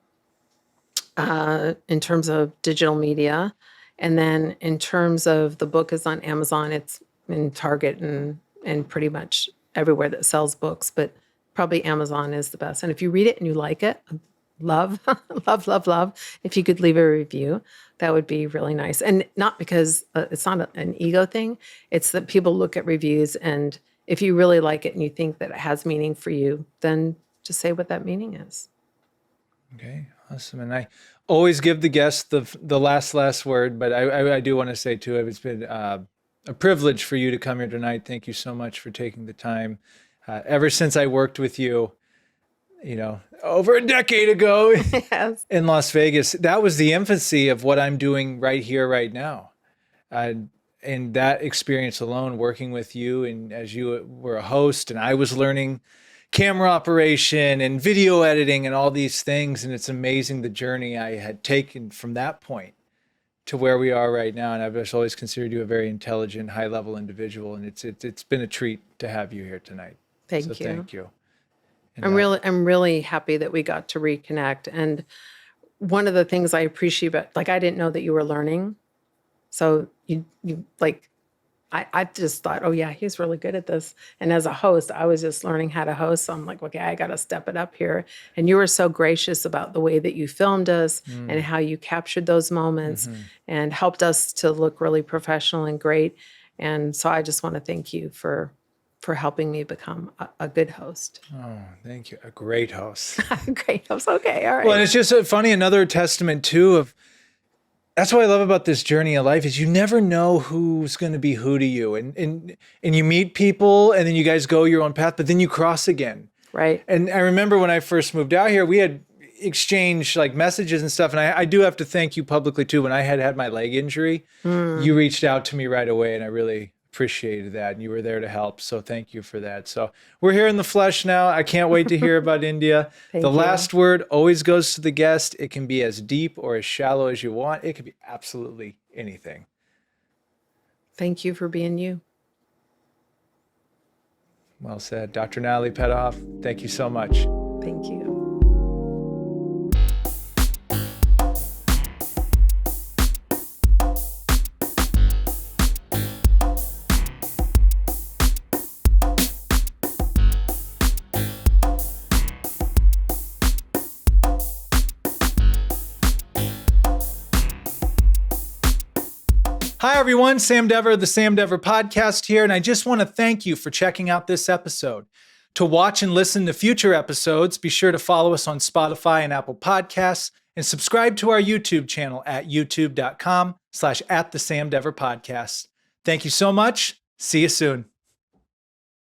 S2: in terms of digital media. And then in terms of the book is on Amazon, it's in Target and pretty much everywhere that sells books, but probably Amazon is the best. And if you read it and you like it, love, if you could leave a review, that would be really nice. And not because it's not an ego thing. It's that people look at reviews, and if you really like it and you think that it has meaning for you, then just say what that meaning is.
S1: Okay, awesome. And I always give the guest the last word, but I do want to say too, it's been a privilege for you to come here tonight. Thank you so much for taking the time. Ever since I worked with you, over a decade ago
S2: Yes.
S1: in Las Vegas, that was the infancy of what I'm doing right here, right now. And that experience alone, working with you, and as you were a host and I was learning camera operation and video editing and all these things. And it's amazing the journey I had taken from that point to where we are right now. And I've just always considered you a very intelligent, high level individual. And it's been a treat to have you here tonight.
S2: Thank you.
S1: Thank you. And
S2: I'm really happy that we got to reconnect. And one of the things I appreciate about, I didn't know that you were learning. So you I just thought, oh yeah, he's really good at this. And as a host, I was just learning how to host. So I'm like, okay, I got to step it up here. And you were so gracious about the way that you filmed us and how you captured those moments and helped us to look really professional and great. And so I just want to thank you for helping me become a good host.
S1: Oh, thank you. A great host.
S2: Great host. Okay. All right.
S1: Well, and it's just funny, another testament too of, that's what I love about this journey of life is you never know who's going to be who to you. And you meet people and then you guys go your own path, but then you cross again.
S2: Right.
S1: And I remember when I first moved out here, we had exchanged messages and stuff. And I do have to thank you publicly too. When I had my leg injury, you reached out to me right away and I really appreciated that. And you were there to help. So thank you for that. So we're here in the flesh now. I can't wait to hear about India. The last word always goes to the guest. It can be as deep or as shallow as you want. It could be absolutely anything.
S2: Thank you for being you.
S1: Well said. Dr. Natalie Petouhoff, thank you so much.
S2: Thank you.
S1: Hi, everyone. Sam Dever, the Sam Dever Podcast here, and I just want to thank you for checking out this episode. To watch and listen to future episodes, be sure to follow us on Spotify and Apple Podcasts, and subscribe to our YouTube channel at youtube.com/@thesamdeverpodcast. Thank you so much. See you soon.